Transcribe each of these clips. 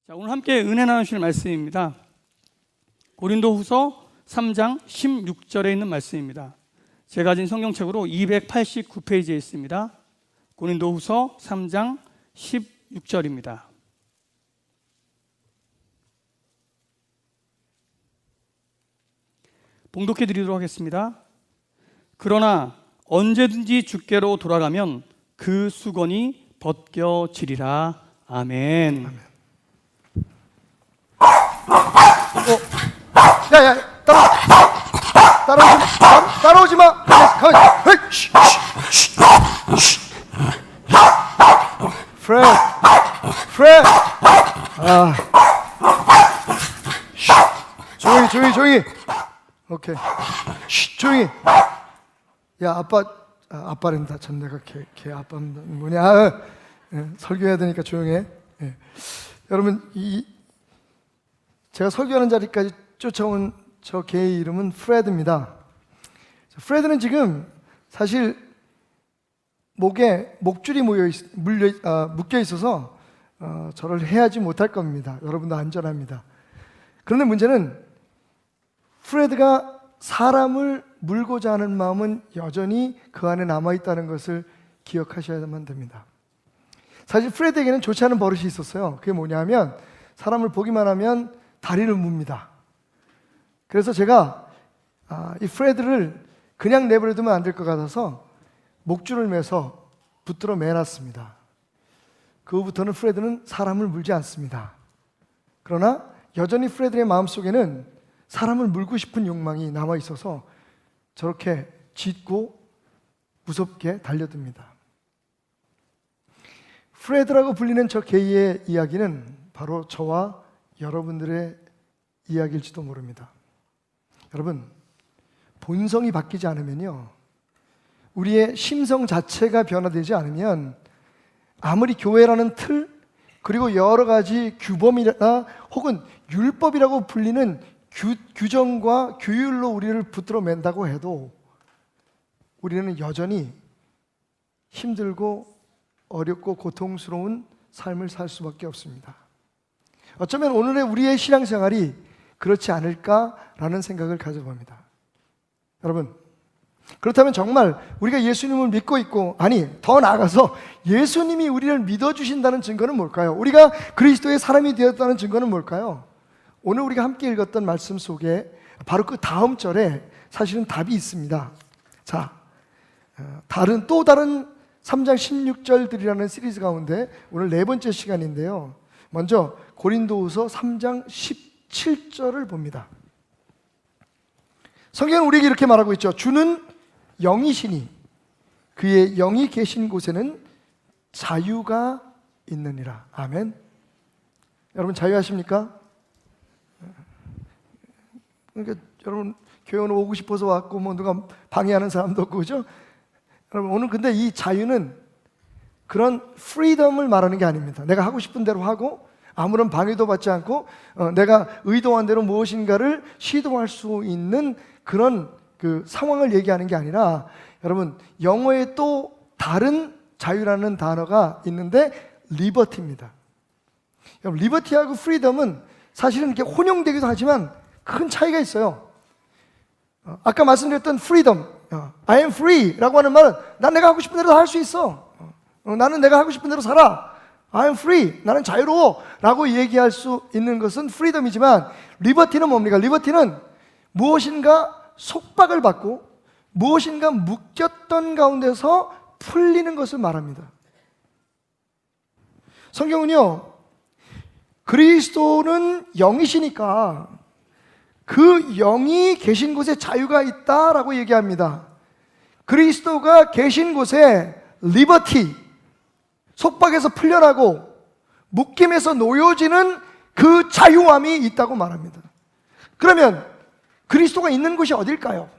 자, 오늘 함께 은혜 나누실 말씀입니다. 고린도후서 3장 16절에 있는 말씀입니다. 제가 가진 성경책으로 289페이지에 있습니다. 고린도후서 3장 16절입니다. 봉독해 드리도록 하겠습니다. 그러나 언제든지 주께로 돌아가면 그 수건이 벗겨지리라. 아멘. 야야, 따라오지 마. 가만. 프레드. 조용히. 오케이. 조용히. 야, 아빠란다. 전 내가 걔 아빠입니다. 뭐냐? 설교해야 되니까 조용해. 여러분, 제가 설교하는 자리까지 쫓아온 저 개의 이름은 프레드입니다. 프레드는 지금 사실 목에 목줄이 묶여 있어서 저를 해하지 못할 겁니다. 여러분도 안전합니다. 그런데 문제는 프레드가 사람을 물고자 하는 마음은 여전히 그 안에 남아있다는 것을 기억하셔야만 됩니다. 사실 프레드에게는 좋지 않은 버릇이 있었어요. 그게 뭐냐면 사람을 보기만 하면 다리를 뭅니다. 그래서 제가 이 프레드를 그냥 내버려두면 안 될 것 같아서 목줄을 매서 붙들어 매놨습니다. 그 후부터는 프레드는 사람을 물지 않습니다. 그러나 여전히 프레드의 마음속에는 사람을 물고 싶은 욕망이 남아있어서 저렇게 짖고 무섭게 달려듭니다. 프레드라고 불리는 저 개의 이야기는 바로 저와 여러분들의 이야기일지도 모릅니다. 여러분, 본성이 바뀌지 않으면요, 우리의 심성 자체가 변화되지 않으면 아무리 교회라는 틀, 그리고 여러 가지 규범이나 혹은 율법이라고 불리는 규정과 규율로 우리를 붙들어 맨다고 해도 우리는 여전히 힘들고 어렵고 고통스러운 삶을 살 수밖에 없습니다. 어쩌면 오늘의 우리의 신앙생활이 그렇지 않을까라는 생각을 가져봅니다. 여러분, 그렇다면 정말 우리가 예수님을 믿고 있고, 아니 더 나아가서 예수님이 우리를 믿어주신다는 증거는 뭘까요? 우리가 그리스도의 사람이 되었다는 증거는 뭘까요? 오늘 우리가 함께 읽었던 말씀 속에 바로 그 다음 절에 사실은 답이 있습니다. 자, 또 다른 3장 16절들이라는 시리즈 가운데 오늘 네 번째 시간인데요, 먼저 고린도후서 3장 17절을 봅니다. 성경은 우리에게 이렇게 말하고 있죠. 주는 영이시니 그의 영이 계신 곳에는 자유가 있느니라. 아멘. 여러분, 자유하십니까? 그러니까 여러분, 교회 오늘 오고 싶어서 왔고 뭐 누가 방해하는 사람도 없고, 그죠? 여러분, 오늘 근데 이 자유는 그런 프리덤을 말하는 게 아닙니다. 내가 하고 싶은 대로 하고 아무런 방해도 받지 않고 내가 의도한 대로 무엇인가를 시도할 수 있는 그런 그 상황을 얘기하는 게 아니라, 여러분, 영어에 또 다른 자유라는 단어가 있는데 리버티입니다. 여러분, 리버티하고 프리덤은 사실은 이렇게 혼용되기도 하지만 큰 차이가 있어요. 아까 말씀드렸던 프리덤, I am free 라고 하는 말은 난 내가 하고 싶은 대로 할 수 있어. 나는 내가 하고 싶은 대로 살아. I am free. 나는 자유로워 라고 얘기할 수 있는 것은 프리덤이지만, 리버티는 뭡니까? 리버티는 무엇인가 속박을 받고 무엇인가 묶였던 가운데서 풀리는 것을 말합니다. 성경은요, 그리스도는 영이시니까 그 영이 계신 곳에 자유가 있다라고 얘기합니다. 그리스도가 계신 곳에 리버티, 속박에서 풀려나고 묶임에서 놓여지는 그 자유함이 있다고 말합니다. 그러면 그리스도가 있는 곳이 어딜까요?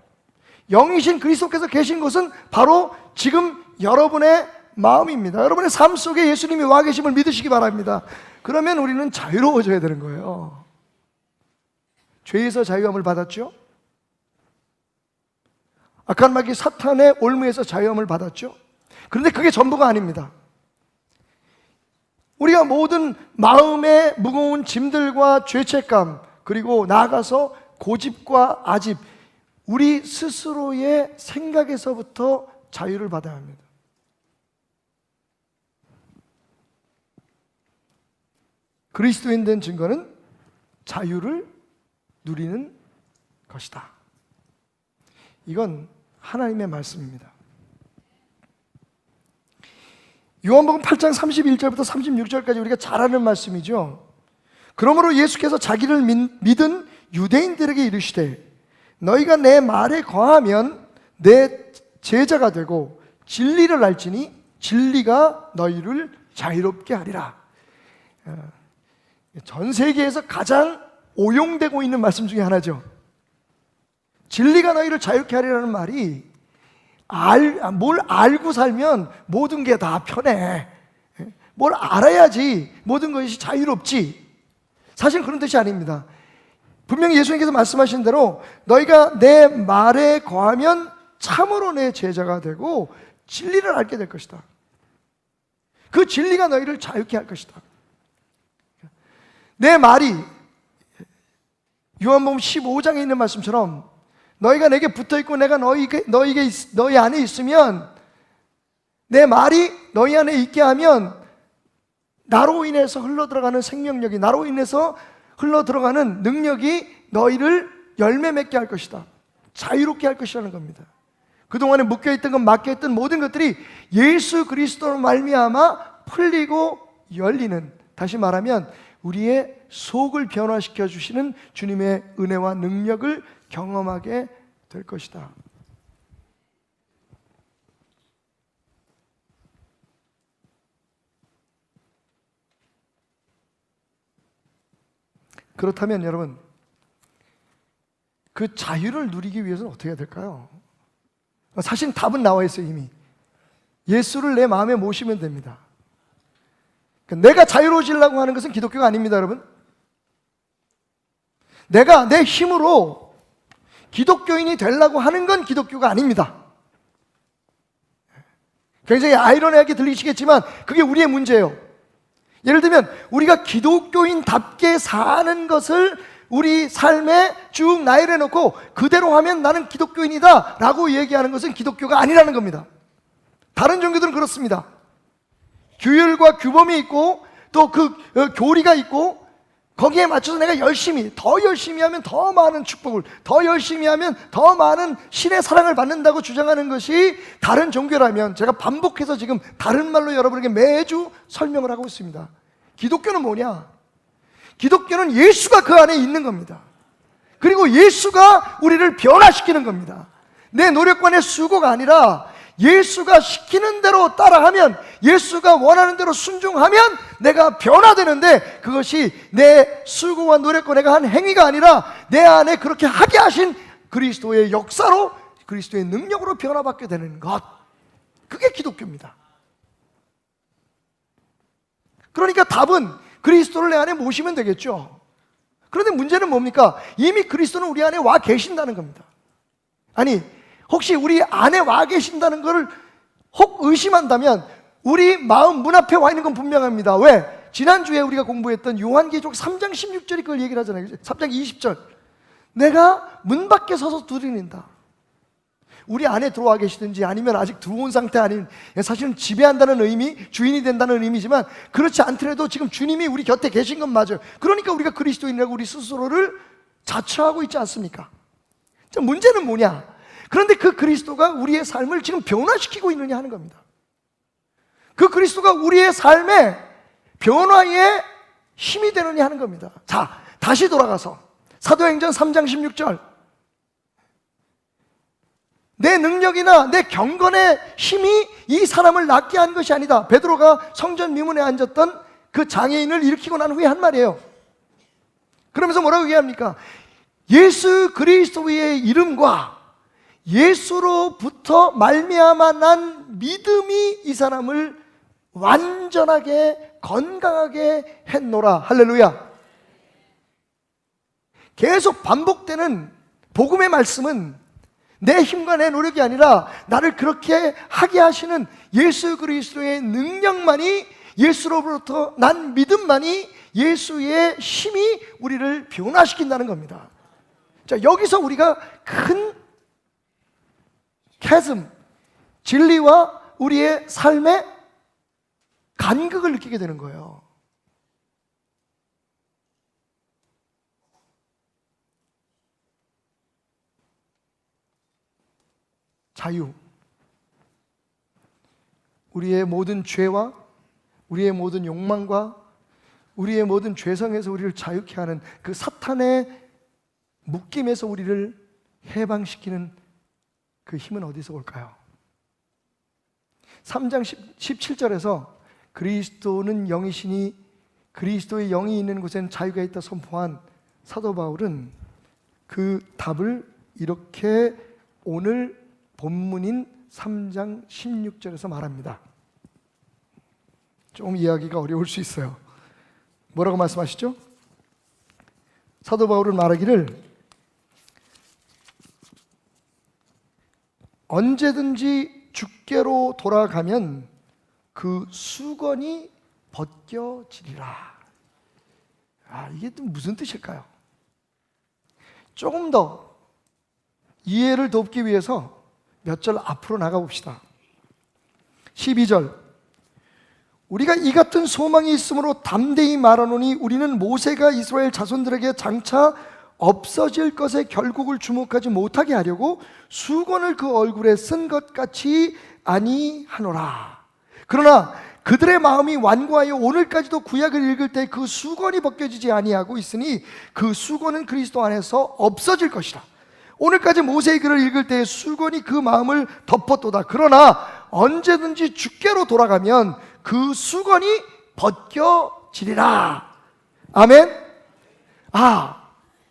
영이신 그리스도께서 계신 곳은 바로 지금 여러분의 마음입니다. 여러분의 삶 속에 예수님이 와 계심을 믿으시기 바랍니다. 그러면 우리는 자유로워져야 되는 거예요. 죄에서 자유함을 받았죠? 악한 마귀 사탄의 올무에서 자유함을 받았죠? 그런데 그게 전부가 아닙니다. 우리가 모든 마음의 무거운 짐들과 죄책감, 그리고 나아가서 고집과 아집, 우리 스스로의 생각에서부터 자유를 받아야 합니다. 그리스도인 된 증거는 자유를 누리는 것이다. 이건 하나님의 말씀입니다. 요한복음 8장 31절부터 36절까지 우리가 잘 아는 말씀이죠. 그러므로 예수께서 자기를 믿은 유대인들에게 이르시되 너희가 내 말에 거하면 내 제자가 되고 진리를 알지니 진리가 너희를 자유롭게 하리라. 전 세계에서 가장 오용되고 있는 말씀 중에 하나죠. 진리가 너희를 자유롭게 하리라는 말이 뭘 알고 살면 모든 게 다 편해. 뭘 알아야지 모든 것이 자유롭지. 사실 그런 뜻이 아닙니다. 분명히 예수님께서 말씀하신 대로 너희가 내 말에 거하면 참으로 내 제자가 되고 진리를 알게 될 것이다. 그 진리가 너희를 자유케 할 것이다. 내 말이 요한복음 15장에 있는 말씀처럼 너희가 내게 붙어있고 내가 너희 안에 있으면, 내 말이 너희 안에 있게 하면 나로 인해서 흘러들어가는 생명력이, 나로 인해서 흘러들어가는 능력이 너희를 열매 맺게 할 것이다. 자유롭게 할 것이라는 겁니다. 그동안에 묶여있던 것, 막혀있던 모든 것들이 예수 그리스도로 말미암아 풀리고 열리는, 다시 말하면 우리의 속을 변화시켜 주시는 주님의 은혜와 능력을 경험하게 될 것이다. 그렇다면 여러분, 그 자유를 누리기 위해서는 어떻게 해야 될까요? 사실 답은 나와 있어요. 이미 예수를 내 마음에 모시면 됩니다. 내가 자유로워지려고 하는 것은 기독교가 아닙니다, 여러분. 내가 내 힘으로 기독교인이 되려고 하는 건 기독교가 아닙니다. 굉장히 아이러니하게 들리시겠지만 그게 우리의 문제예요. 예를 들면 우리가 기독교인답게 사는 것을 우리 삶에 쭉 나열해 놓고 그대로 하면 나는 기독교인이다 라고 얘기하는 것은 기독교가 아니라는 겁니다. 다른 종교들은 그렇습니다. 규율과 규범이 있고 또 그 교리가 있고 거기에 맞춰서 내가 더 열심히 하면 더 많은 축복을, 더 열심히 하면 더 많은 신의 사랑을 받는다고 주장하는 것이 다른 종교라면, 제가 반복해서 지금 다른 말로 여러분에게 매주 설명을 하고 있습니다. 기독교는 뭐냐? 기독교는 예수가 그 안에 있는 겁니다. 그리고 예수가 우리를 변화시키는 겁니다. 내 노력과 내 수고가 아니라 예수가 시키는 대로 따라하면, 예수가 원하는 대로 순종하면 내가 변화되는데, 그것이 내 수고와 노력과 내가 한 행위가 아니라 내 안에 그렇게 하게 하신 그리스도의 역사로, 그리스도의 능력으로 변화받게 되는 것, 그게 기독교입니다. 그러니까 답은 그리스도를 내 안에 모시면 되겠죠. 그런데 문제는 뭡니까? 이미 그리스도는 우리 안에 와 계신다는 겁니다. 아니, 혹시 우리 안에 와 계신다는 것을 혹 의심한다면 우리 마음 문 앞에 와 있는 건 분명합니다. 왜? 지난주에 우리가 공부했던 요한계시록 3장 16절이 그걸 얘기를 하잖아요. 3장 20절, 내가 문 밖에 서서 두드린다. 우리 안에 들어와 계시든지 아니면 아직 들어온 상태 아닌, 사실은 지배한다는 의미, 주인이 된다는 의미지만 그렇지 않더라도 지금 주님이 우리 곁에 계신 건 맞아요. 그러니까 우리가 그리스도인이라고 우리 스스로를 자처하고 있지 않습니까? 자, 문제는 뭐냐? 그런데 그 그리스도가 우리의 삶을 지금 변화시키고 있느냐 하는 겁니다. 그 그리스도가 우리의 삶의 변화에 힘이 되느냐 하는 겁니다. 자, 다시 돌아가서 사도행전 3장 16절, 내 능력이나 내 경건의 힘이 이 사람을 낫게 한 것이 아니다. 베드로가 성전 미문에 앉았던 그 장애인을 일으키고 난 후에 한 말이에요. 그러면서 뭐라고 얘기합니까? 예수 그리스도의 이름과 예수로부터 말미암아 난 믿음이 이 사람을 완전하게 건강하게 했노라. 할렐루야. 계속 반복되는 복음의 말씀은 내 힘과 내 노력이 아니라 나를 그렇게 하게 하시는 예수 그리스도의 능력만이 예수로부터 난 믿음만이 예수의 힘이 우리를 변화시킨다는 겁니다. 자, 여기서 우리가 큰 chasm, 진리와 우리의 삶의 간극을 느끼게 되는 거예요. 자유. 우리의 모든 죄와 우리의 모든 욕망과 우리의 모든 죄성에서 우리를 자유케 하는 그 사탄의 묶임에서 우리를 해방시키는 그 힘은 어디서 올까요? 3장 17절에서 그리스도는 영이시니 그리스도의 영이 있는 곳에는 자유가 있다 선포한 사도 바울은 그 답을 이렇게 오늘 본문인 3장 16절에서 말합니다. 좀 이해하기가 어려울 수 있어요. 뭐라고 말씀하시죠? 사도 바울은 말하기를 언제든지 주께로 돌아가면 그 수건이 벗겨지리라. 이게 또 무슨 뜻일까요? 조금 더 이해를 돕기 위해서 몇 절 앞으로 나가 봅시다. 12절 우리가 이 같은 소망이 있으므로 담대히 말하노니 우리는 모세가 이스라엘 자손들에게 장차 없어질 것의 결국을 주목하지 못하게 하려고 수건을 그 얼굴에 쓴 것 같이 아니하노라. 그러나 그들의 마음이 완고하여 오늘까지도 구약을 읽을 때 그 수건이 벗겨지지 아니하고 있으니 그 수건은 그리스도 안에서 없어질 것이라. 오늘까지 모세의 글을 읽을 때 수건이 그 마음을 덮었도다. 그러나 언제든지 주께로 돌아가면 그 수건이 벗겨지리라. 아멘.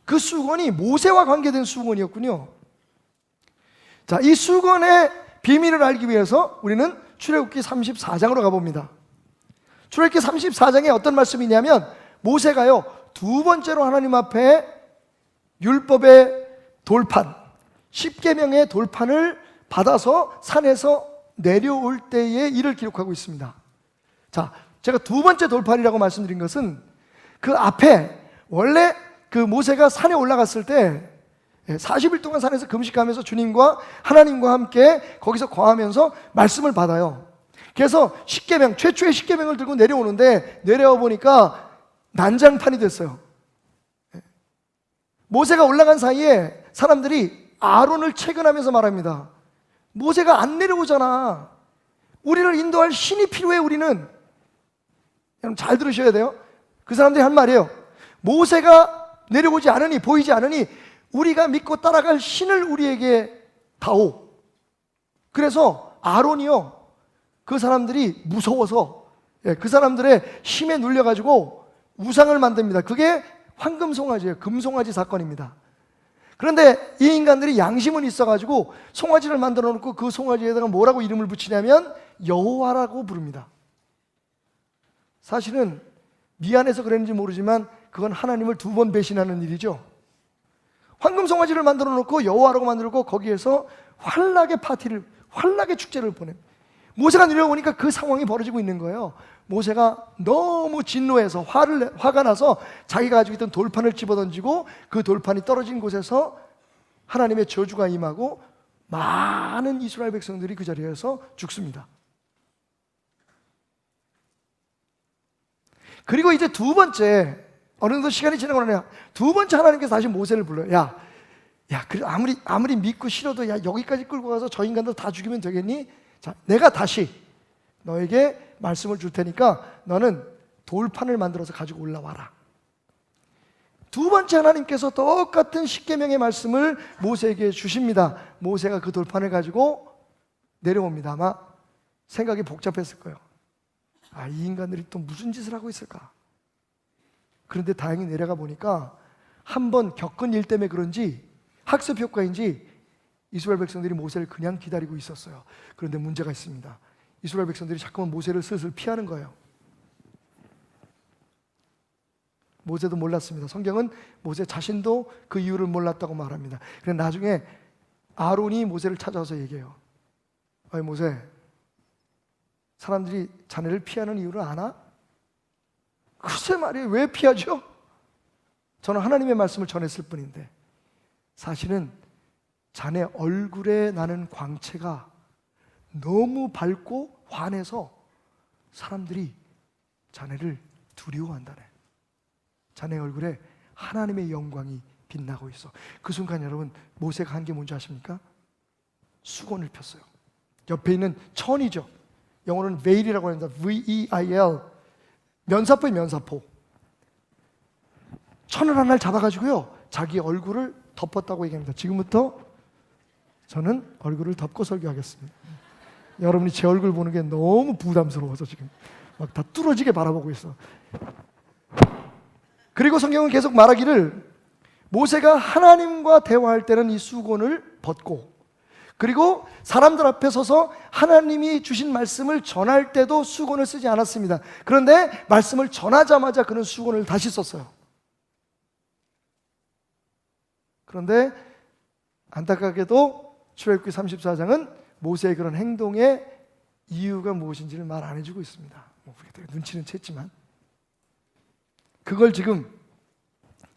그 수건이 모세와 관계된 수건이었군요. 자, 이 수건의 비밀을 알기 위해서 우리는 출애굽기 34장으로 가봅니다. 출애굽기 34장에 어떤 말씀이냐면 모세가요 두 번째로 하나님 앞에 율법의 돌판, 십계명의 돌판을 받아서 산에서 내려올 때의 일을 기록하고 있습니다. 자, 제가 두 번째 돌판이라고 말씀드린 것은 그 앞에 원래 그 모세가 산에 올라갔을 때 40일 동안 산에서 금식하면서 주님과 하나님과 함께 거기서 거하면서 말씀을 받아요. 그래서 십계명, 최초의 십계명을 들고 내려오는데 내려와 보니까 난장판이 됐어요. 모세가 올라간 사이에 사람들이 아론을 채근하면서 말합니다. 모세가 안 내려오잖아. 우리를 인도할 신이 필요해. 우리는. 여러분 잘 들으셔야 돼요. 그 사람들이 한 말이에요. 모세가 내려오지 않으니, 보이지 않으니 우리가 믿고 따라갈 신을 우리에게 다오. 그래서 아론이요 그 사람들이 무서워서 그 사람들의 힘에 눌려가지고 우상을 만듭니다. 그게 황금송아지예요. 금송아지 사건입니다. 그런데 이 인간들이 양심은 있어가지고 송아지를 만들어 놓고 그 송아지에다가 뭐라고 이름을 붙이냐면 여호와라고 부릅니다. 사실은 미안해서 그랬는지 모르지만 그건 하나님을 두 번 배신하는 일이죠. 황금송아지를 만들어 놓고 여호와라고 만들고 거기에서 환락의 축제를 보냅니다. 모세가 내려오니까 그 상황이 벌어지고 있는 거예요. 모세가 너무 진노해서 화가 나서 자기가 가지고 있던 돌판을 집어던지고 그 돌판이 떨어진 곳에서 하나님의 저주가 임하고 많은 이스라엘 백성들이 그 자리에서 죽습니다. 그리고 이제 두 번째, 어느 정도 시간이 지나고 나면 두 번째 하나님께서 다시 모세를 불러요. 야, 그래 아무리 믿고 싫어도 여기까지 끌고 가서 저 인간들 다 죽이면 되겠니? 자, 내가 다시 너에게 말씀을 줄 테니까 너는 돌판을 만들어서 가지고 올라와라. 두 번째 하나님께서 똑같은 십계명의 말씀을 모세에게 주십니다. 모세가 그 돌판을 가지고 내려옵니다. 아마 생각이 복잡했을 거예요. 이 인간들이 또 무슨 짓을 하고 있을까? 그런데 다행히 내려가 보니까 한 번 겪은 일 때문에 그런지 학습 효과인지 이스라엘 백성들이 모세를 그냥 기다리고 있었어요. 그런데 문제가 있습니다. 이스라엘 백성들이 자꾸만 모세를 슬슬 피하는 거예요. 모세도 몰랐습니다. 성경은 모세 자신도 그 이유를 몰랐다고 말합니다. 그래서 나중에 아론이 모세를 찾아와서 얘기해요. 모세, 사람들이 자네를 피하는 이유를 아나? 글쎄 말이에요. 왜 피하죠? 저는 하나님의 말씀을 전했을 뿐인데 사실은 자네 얼굴에 나는 광채가 너무 밝고 환해서 사람들이 자네를 두려워한다네. 자네 얼굴에 하나님의 영광이 빛나고 있어. 그 순간 여러분 모세가 한 게 뭔지 아십니까? 수건을 폈어요. 옆에 있는 천이죠. 영어로는 veil이라고 합니다. V-E-I-L. 면사포의 면사포. 천을 하나를 잡아가지고요 자기 얼굴을 덮었다고 얘기합니다. 지금부터 저는 얼굴을 덮고 설교하겠습니다. 여러분이 제 얼굴 보는 게 너무 부담스러워서 지금 막 다 뚫어지게 바라보고 있어. 그리고 성경은 계속 말하기를 모세가 하나님과 대화할 때는 이 수건을 벗고, 그리고 사람들 앞에 서서 하나님이 주신 말씀을 전할 때도 수건을 쓰지 않았습니다. 그런데 말씀을 전하자마자 그는 수건을 다시 썼어요. 그런데 안타깝게도 출애굽기 34장은 모세의 그런 행동의 이유가 무엇인지를 말 안 해주고 있습니다. 우리가 눈치는 챘지만 그걸 지금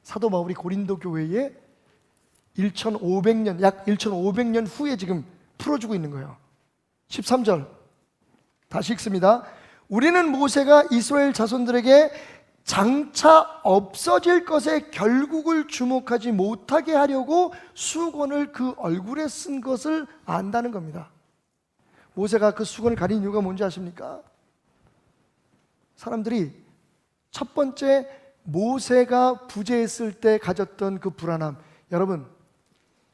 사도 바울이 고린도 교회에 1500년, 약 1500년 후에 지금 풀어주고 있는 거예요. 13절 다시 읽습니다. 우리는 모세가 이스라엘 자손들에게 장차 없어질 것의 결국을 주목하지 못하게 하려고 수건을 그 얼굴에 쓴 것을 안다는 겁니다. 모세가 그 수건을 가린 이유가 뭔지 아십니까? 사람들이 첫 번째 모세가 부재했을 때 가졌던 그 불안함. 여러분,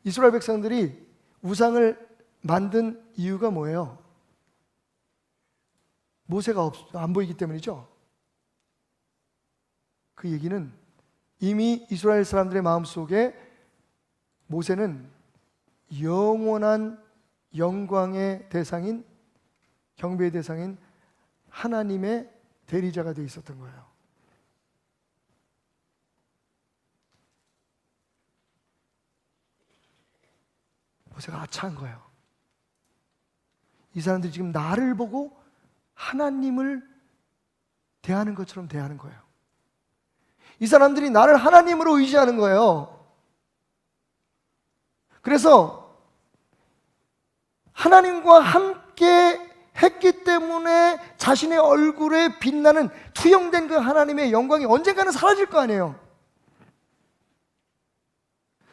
이스라엘 백성들이 우상을 만든 이유가 뭐예요? 모세가 안 보이기 때문이죠. 그 얘기는 이미 이스라엘 사람들의 마음속에 모세는 영원한 영광의 대상인, 경배의 대상인 하나님의 대리자가 되어 있었던 거예요. 모세가 아차한 거예요. 이 사람들이 지금 나를 보고 하나님을 대하는 것처럼 대하는 거예요. 이 사람들이 나를 하나님으로 의지하는 거예요. 그래서 하나님과 함께 했기 때문에 자신의 얼굴에 빛나는 투영된 그 하나님의 영광이 언젠가는 사라질 거 아니에요.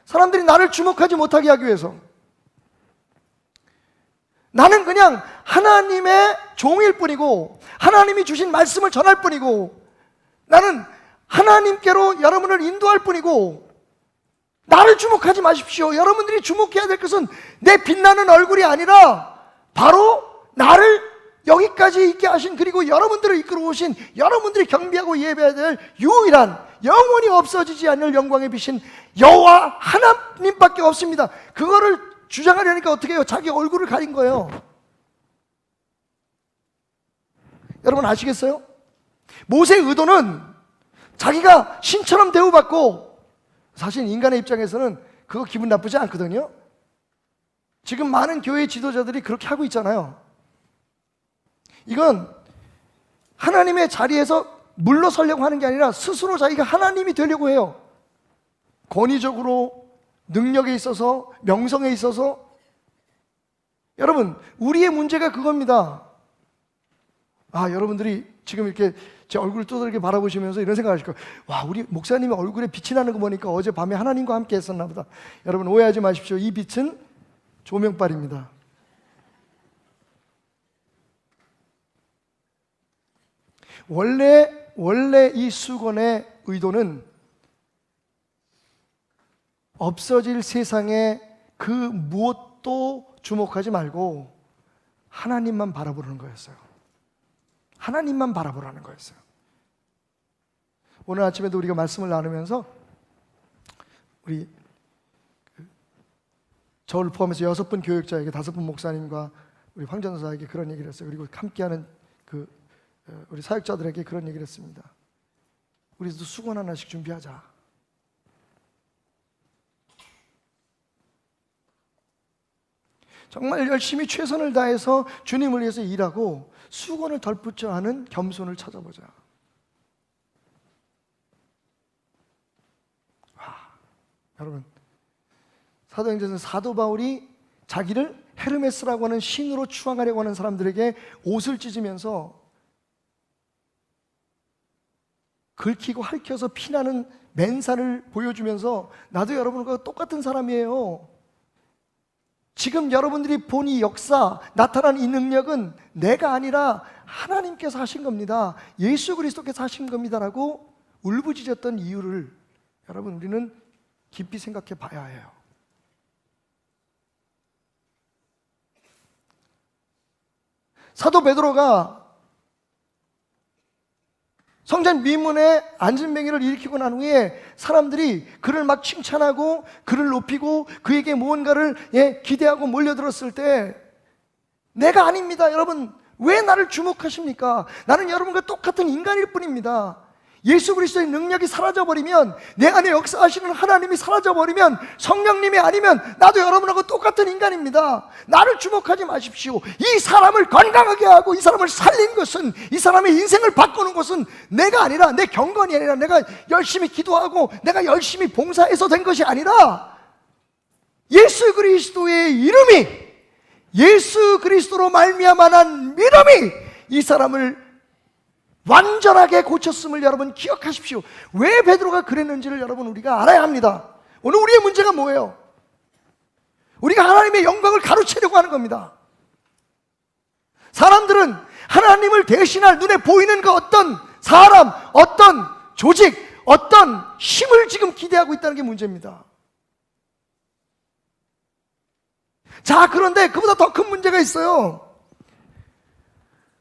사람들이 나를 주목하지 못하게 하기 위해서 나는 그냥 하나님의 종일 뿐이고 하나님이 주신 말씀을 전할 뿐이고 나는 하나님께로 여러분을 인도할 뿐이고 나를 주목하지 마십시오. 여러분들이 주목해야 될 것은 내 빛나는 얼굴이 아니라 바로 나를 여기까지 있게 하신, 그리고 여러분들을 이끌어 오신, 여러분들이 경배하고 예배해야 될 유일한 영원히 없어지지 않을 영광의 빛인 여호와 하나님밖에 없습니다. 그거를 주장하려니까 어떻게 해요? 자기 얼굴을 가린 거예요. 여러분 아시겠어요? 모세의 의도는 자기가 신처럼 대우받고, 사실 인간의 입장에서는 그거 기분 나쁘지 않거든요. 지금 많은 교회 지도자들이 그렇게 하고 있잖아요. 이건 하나님의 자리에서 물러서려고 하는 게 아니라 스스로 자기가 하나님이 되려고 해요. 권위적으로, 능력에 있어서, 명성에 있어서. 여러분, 우리의 문제가 그겁니다. 여러분들이 지금 이렇게 제 얼굴을 두드럽게 바라보시면서 이런 생각을 하실 거예요. 와, 우리 목사님의 얼굴에 빛이 나는 거 보니까 어제 밤에 하나님과 함께 했었나 보다. 여러분 오해하지 마십시오. 이 빛은 조명빨입니다. 원래 이 수건의 의도는 없어질 세상에 그 무엇도 주목하지 말고 하나님만 바라보는 거였어요. 하나님만 바라보라는 거였어요. 오늘 아침에도 우리가 말씀을 나누면서 우리 저를 포함해서 6분 교육자에게 5분 목사님과 우리 황전사에게 그런 얘기를 했어요. 그리고 함께하는 우리 사역자들에게 그런 얘기를 했습니다. 우리도 수건 하나씩 준비하자. 정말 열심히 최선을 다해서 주님을 위해서 일하고 수건을 덜붙여 하는 겸손을 찾아보자. 여러분, 사도행전에서 사도 바울이 자기를 헤르메스라고 하는 신으로 추앙하려고 하는 사람들에게 옷을 찢으면서 긁히고 핥혀서 피나는 맨살을 보여주면서 나도 여러분과 똑같은 사람이에요. 지금 여러분들이 본 이 역사, 나타난 이 능력은 내가 아니라 하나님께서 하신 겁니다. 예수 그리스도께서 하신 겁니다라고 울부짖었던 이유를 여러분 우리는 깊이 생각해 봐야 해요. 사도 베드로가 성전 미문에 안진뱅이를 일으키고 난 후에 사람들이 그를 막 칭찬하고 그를 높이고 그에게 무언가를 기대하고 몰려들었을 때 내가 아닙니다. 여러분 왜 나를 주목하십니까? 나는 여러분과 똑같은 인간일 뿐입니다. 예수 그리스도의 능력이 사라져버리면, 내 안에 역사하시는 하나님이 사라져버리면, 성령님이 아니면 나도 여러분하고 똑같은 인간입니다. 나를 주목하지 마십시오. 이 사람을 건강하게 하고 이 사람을 살린 것은, 이 사람의 인생을 바꾸는 것은 내가 아니라, 내 경건이 아니라, 내가 열심히 기도하고 내가 열심히 봉사해서 된 것이 아니라 예수 그리스도의 이름이, 예수 그리스도로 말미암아 난 믿음이 이 사람을 완전하게 고쳤음을 여러분 기억하십시오. 왜 베드로가 그랬는지를 여러분 우리가 알아야 합니다. 오늘 우리의 문제가 뭐예요? 우리가 하나님의 영광을 가로채려고 하는 겁니다. 사람들은 하나님을 대신할 눈에 보이는 그 어떤 사람, 어떤 조직, 어떤 힘을 지금 기대하고 있다는 게 문제입니다. 자, 그런데 그보다 더 큰 문제가 있어요.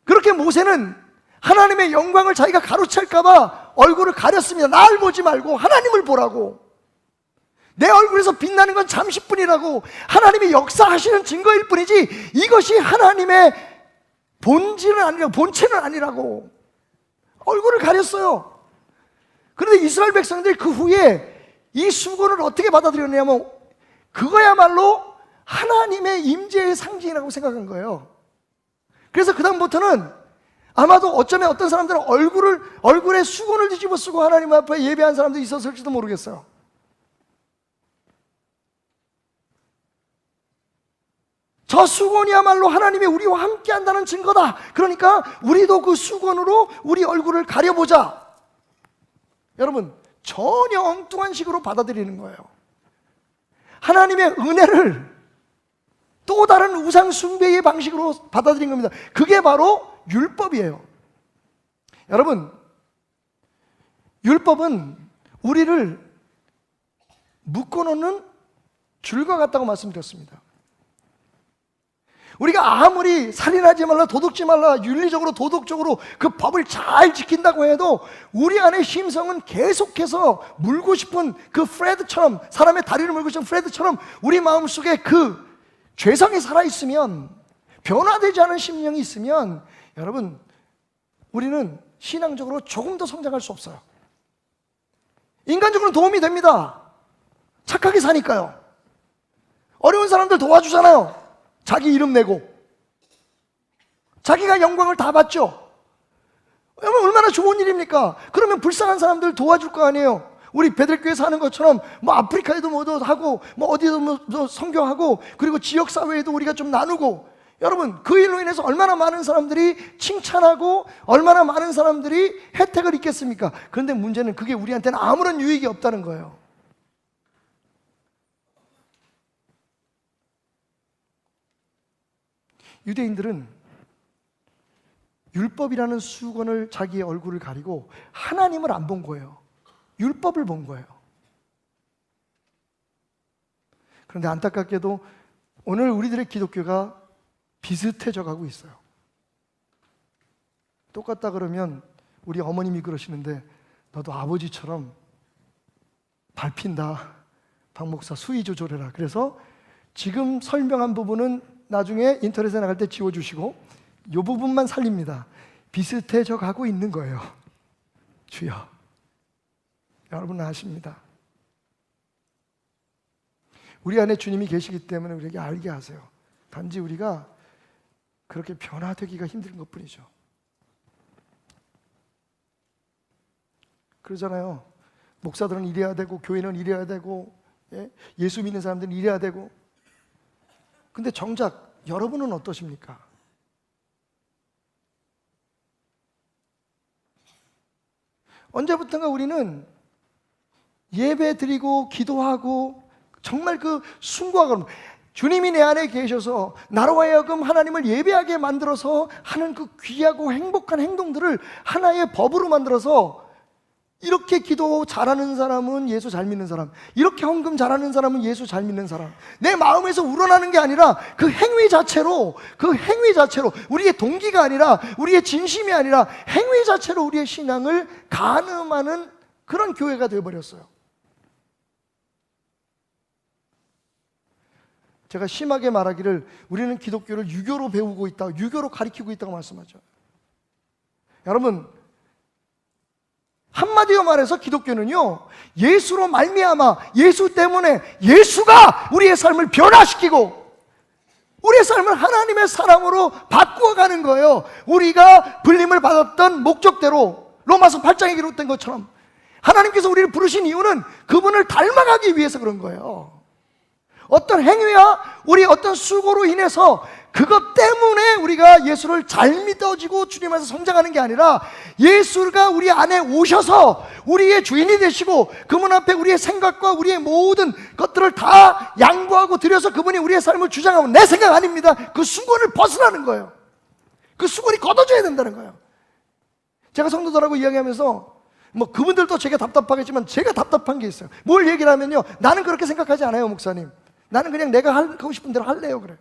그렇게 모세는 하나님의 영광을 자기가 가로챌까봐 얼굴을 가렸습니다. 날 보지 말고 하나님을 보라고. 내 얼굴에서 빛나는 건 잠시뿐이라고. 하나님이 역사하시는 증거일 뿐이지 이것이 하나님의 본질은 아니라고, 본체는 아니라고. 얼굴을 가렸어요. 그런데 이스라엘 백성들이 그 후에 이 수건을 어떻게 받아들였냐면 그거야말로 하나님의 임재의 상징이라고 생각한 거예요. 그래서 그 다음부터는 아마도 어쩌면 어떤 사람들은 얼굴에 수건을 뒤집어 쓰고 하나님 앞에 예배한 사람도 있었을지도 모르겠어요. 저 수건이야말로 하나님이 우리와 함께 한다는 증거다. 그러니까 우리도 그 수건으로 우리 얼굴을 가려보자. 여러분, 전혀 엉뚱한 식으로 받아들이는 거예요. 하나님의 은혜를 또 다른 우상 숭배의 방식으로 받아들인 겁니다. 그게 바로 율법이에요. 여러분, 율법은 우리를 묶어놓는 줄과 같다고 말씀드렸습니다. 우리가 아무리 살인하지 말라, 도둑지 말라, 윤리적으로 도덕적으로 그 법을 잘 지킨다고 해도 우리 안의 심성은 계속해서 물고 싶은 그 프레드처럼, 사람의 다리를 물고 싶은 프레드처럼 우리 마음속에 그 죄성이 살아있으면, 변화되지 않은 심령이 있으면 여러분, 우리는 신앙적으로 조금 더 성장할 수 없어요. 인간적으로는 도움이 됩니다. 착하게 사니까요. 어려운 사람들 도와주잖아요. 자기 이름 내고 자기가 영광을 다 받죠. 얼마나 좋은 일입니까? 그러면 불쌍한 사람들 도와줄 거 아니에요. 우리 베들교회에서 하는 것처럼 뭐 아프리카에도 뭐도 하고 뭐 어디도 뭐 선교하고, 그리고 지역사회에도 우리가 좀 나누고. 여러분, 그 일로 인해서 얼마나 많은 사람들이 칭찬하고 얼마나 많은 사람들이 혜택을 입겠습니까? 그런데 문제는 그게 우리한테는 아무런 유익이 없다는 거예요. 유대인들은 율법이라는 수건을 자기의 얼굴을 가리고 하나님을 안 본 거예요. 율법을 본 거예요. 그런데 안타깝게도 오늘 우리들의 기독교가 비슷해져 가고 있어요. 똑같다 그러면 우리 어머님이 그러시는데, 너도 아버지처럼 밟힌다. 박 목사 수위 조절해라. 그래서 지금 설명한 부분은 나중에 인터넷에 나갈 때 지워주시고 이 부분만 살립니다. 비슷해져 가고 있는 거예요. 주여, 여러분은 아십니다. 우리 안에 주님이 계시기 때문에 우리에게 알게 하세요. 단지 우리가 그렇게 변화되기가 힘든 것뿐이죠. 그러잖아요. 목사들은 이래야 되고 교회는 이래야 되고 예수 믿는 사람들은 이래야 되고. 근데 정작 여러분은 어떠십니까? 언제부턴가 우리는 예배 드리고 기도하고 정말 그 순고하고 주님이 내 안에 계셔서 나로 하여금 하나님을 예배하게 만들어서 하는 그 귀하고 행복한 행동들을 하나의 법으로 만들어서 이렇게 기도 잘하는 사람은 예수 잘 믿는 사람, 이렇게 헌금 잘하는 사람은 예수 잘 믿는 사람. 내 마음에서 우러나는 게 아니라 그 행위 자체로 우리의 동기가 아니라 우리의 진심이 아니라 행위 자체로 우리의 신앙을 가늠하는 그런 교회가 되어버렸어요. 제가 심하게 말하기를 우리는 기독교를 유교로 배우고 있다, 유교로 가르치고 있다고 말씀하죠. 여러분, 한마디로 말해서 기독교는요, 예수로 말미암아 예수 때문에 예수가 우리의 삶을 변화시키고 우리의 삶을 하나님의 사람으로 바꾸어가는 거예요. 우리가 불림을 받았던 목적대로 로마서 8장에 기록된 것처럼 하나님께서 우리를 부르신 이유는 그분을 닮아가기 위해서 그런 거예요. 어떤 행위와 우리 어떤 수고로 인해서 그것 때문에 우리가 예수를 잘 믿어지고 주님 안에서 성장하는 게 아니라 예수가 우리 안에 오셔서 우리의 주인이 되시고 그분 앞에 우리의 생각과 우리의 모든 것들을 다 양보하고 드려서 그분이 우리의 삶을 주장하면 내 생각 아닙니다. 그 수고를 벗어나는 거예요. 그 수고를 걷어줘야 된다는 거예요. 제가 성도들하고 이야기하면서 그분들도 제가 답답하겠지만 제가 답답한 게 있어요. 뭘 얘기를 하면요, 나는 그렇게 생각하지 않아요, 목사님. 나는 그냥 내가 하고 싶은 대로 할래요, 그래.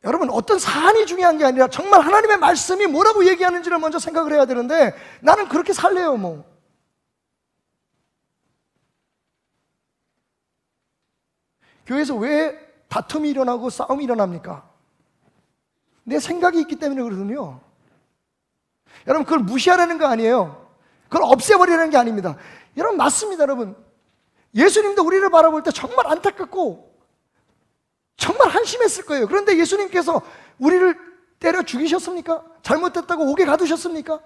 여러분, 어떤 사안이 중요한 게 아니라 정말 하나님의 말씀이 뭐라고 얘기하는지를 먼저 생각을 해야 되는데 나는 그렇게 살래요, 뭐. 교회에서 왜 다툼이 일어나고 싸움이 일어납니까? 내 생각이 있기 때문에 그러거든요. 여러분, 그걸 무시하라는 거 아니에요. 그걸 없애버리라는 게 아닙니다. 여러분, 맞습니다, 여러분. 예수님도 우리를 바라볼 때 정말 안타깝고 정말 한심했을 거예요. 그런데 예수님께서 우리를 때려 죽이셨습니까? 잘못됐다고 옥에 가두셨습니까?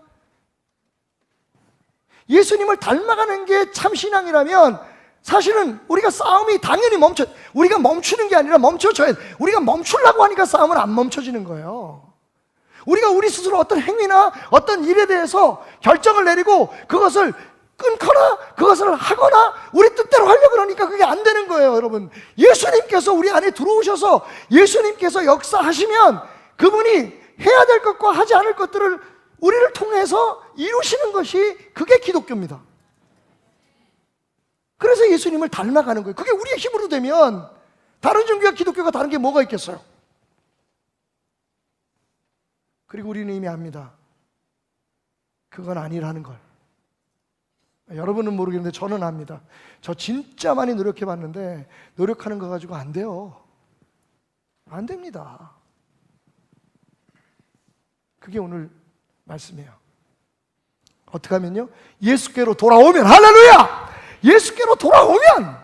예수님을 닮아가는 게 참 신앙이라면 사실은 우리가 싸움이 당연히 우리가 멈추는 게 아니라 멈춰줘야 돼. 우리가 멈추려고 하니까 싸움은 안 멈춰지는 거예요. 우리가 우리 스스로 어떤 행위나 어떤 일에 대해서 결정을 내리고 그것을 끊거나 그것을 하거나 우리 뜻대로 하려고 그러니까 그게 안 되는 거예요, 여러분. 예수님께서 우리 안에 들어오셔서 예수님께서 역사하시면 그분이 해야 될 것과 하지 않을 것들을 우리를 통해서 이루시는 것이 그게 기독교입니다. 그래서 예수님을 닮아가는 거예요. 그게 우리의 힘으로 되면 다른 종교와 기독교가 다른 게 뭐가 있겠어요? 그리고 우리는 이미 압니다. 그건 아니라는 걸. 여러분은 모르겠는데 저는 압니다. 저 진짜 많이 노력해 봤는데 노력하는 거 가지고 안 돼요. 안 됩니다. 그게 오늘 말씀이에요. 어떻게 하면요? 예수께로 돌아오면, 할렐루야! 예수께로 돌아오면,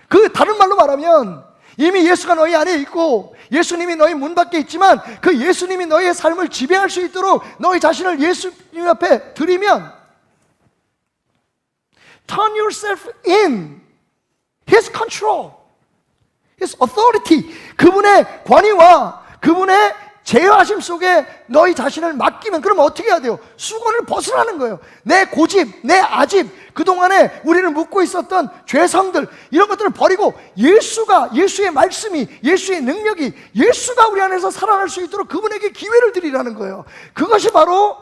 그 다른 말로 말하면 이미 예수가 너희 안에 있고 예수님이 너희 문 밖에 있지만 그 예수님이 너희의 삶을 지배할 수 있도록 너희 자신을 예수님 앞에 드리면, turn yourself in His control, His authority, 그분의 권위와 그분의 제어하심 속에 너희 자신을 맡기면, 그러면 어떻게 해야 돼요? 수건을 벗으라는 거예요. 내 고집, 내 아집, 그동안에 우리를 묻고 있었던 죄성들, 이런 것들을 버리고 예수의 말씀이, 예수의 능력이, 예수가 우리 안에서 살아날 수 있도록 그분에게 기회를 드리라는 거예요. 그것이 바로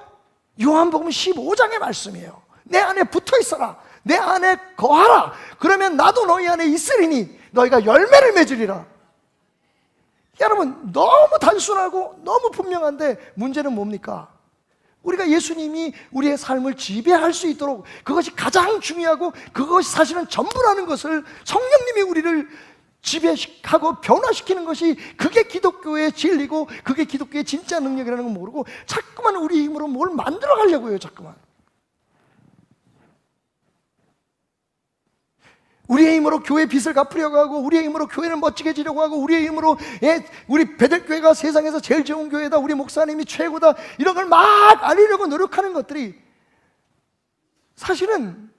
요한복음 15장의 말씀이에요. 내 안에 붙어 있어라, 내 안에 거하라, 그러면 나도 너희 안에 있으리니 너희가 열매를 맺으리라. 여러분, 너무 단순하고 너무 분명한데 문제는 뭡니까? 우리가 예수님이 우리의 삶을 지배할 수 있도록, 그것이 가장 중요하고 그것이 사실은 전부라는 것을, 성령님이 우리를 지배하고 변화시키는 것이 그게 기독교의 진리고 그게 기독교의 진짜 능력이라는 걸 모르고 자꾸만 우리 힘으로 뭘 만들어 가려고 해요. 자꾸만. 우리의 힘으로 교회 빚을 갚으려고 하고, 우리의 힘으로 교회를 멋지게 지려고 하고, 우리의 힘으로 우리 베델교회가 세상에서 제일 좋은 교회다, 우리 목사님이 최고다, 이런 걸 막 알리려고 노력하는 것들이 사실은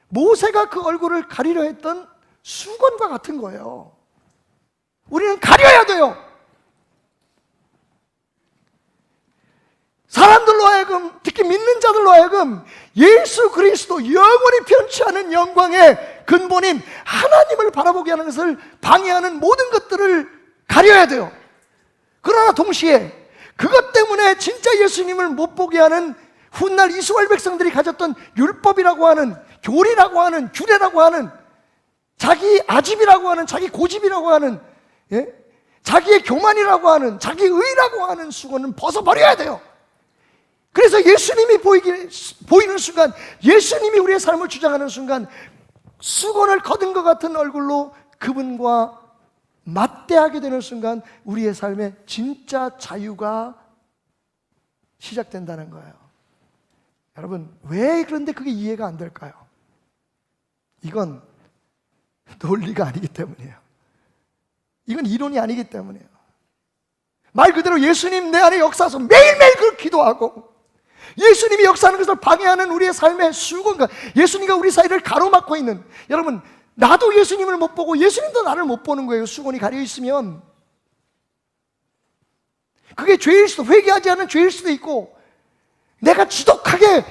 모세가 그 얼굴을 가리려 했던 수건과 같은 거예요. 우리는 가려야 돼요. 사람들로 하여금, 특히 믿는 자들로 하여금 예수 그리스도 영원히 변치 않은 영광의 근본인 하나님을 바라보게 하는 것을 방해하는 모든 것들을 가려야 돼요. 그러나 동시에 그것 때문에 진짜 예수님을 못 보게 하는 훗날 이스라엘 백성들이 가졌던 율법이라고 하는, 교리라고 하는, 규례라고 하는, 자기 아집이라고 하는, 자기 고집이라고 하는, 자기의 교만이라고 하는, 자기 의라고 하는 수건은 벗어버려야 돼요. 그래서 예수님이 보이는 순간, 예수님이 우리의 삶을 주장하는 순간, 수건을 거둔 것 같은 얼굴로 그분과 맞대하게 되는 순간 우리의 삶에 진짜 자유가 시작된다는 거예요. 여러분, 왜 그런데 그게 이해가 안 될까요? 이건 논리가 아니기 때문이에요. 이건 이론이 아니기 때문이에요. 말 그대로 예수님 내 안에 역사하셔서 매일매일 그 기도하고, 예수님이 역사하는 것을 방해하는 우리의 삶의 수건과 예수님과 우리 사이를 가로막고 있는, 여러분, 나도 예수님을 못 보고 예수님도 나를 못 보는 거예요. 수건이 가려 있으면. 그게 죄일 수도, 회개하지 않은 죄일 수도 있고, 내가 지독하게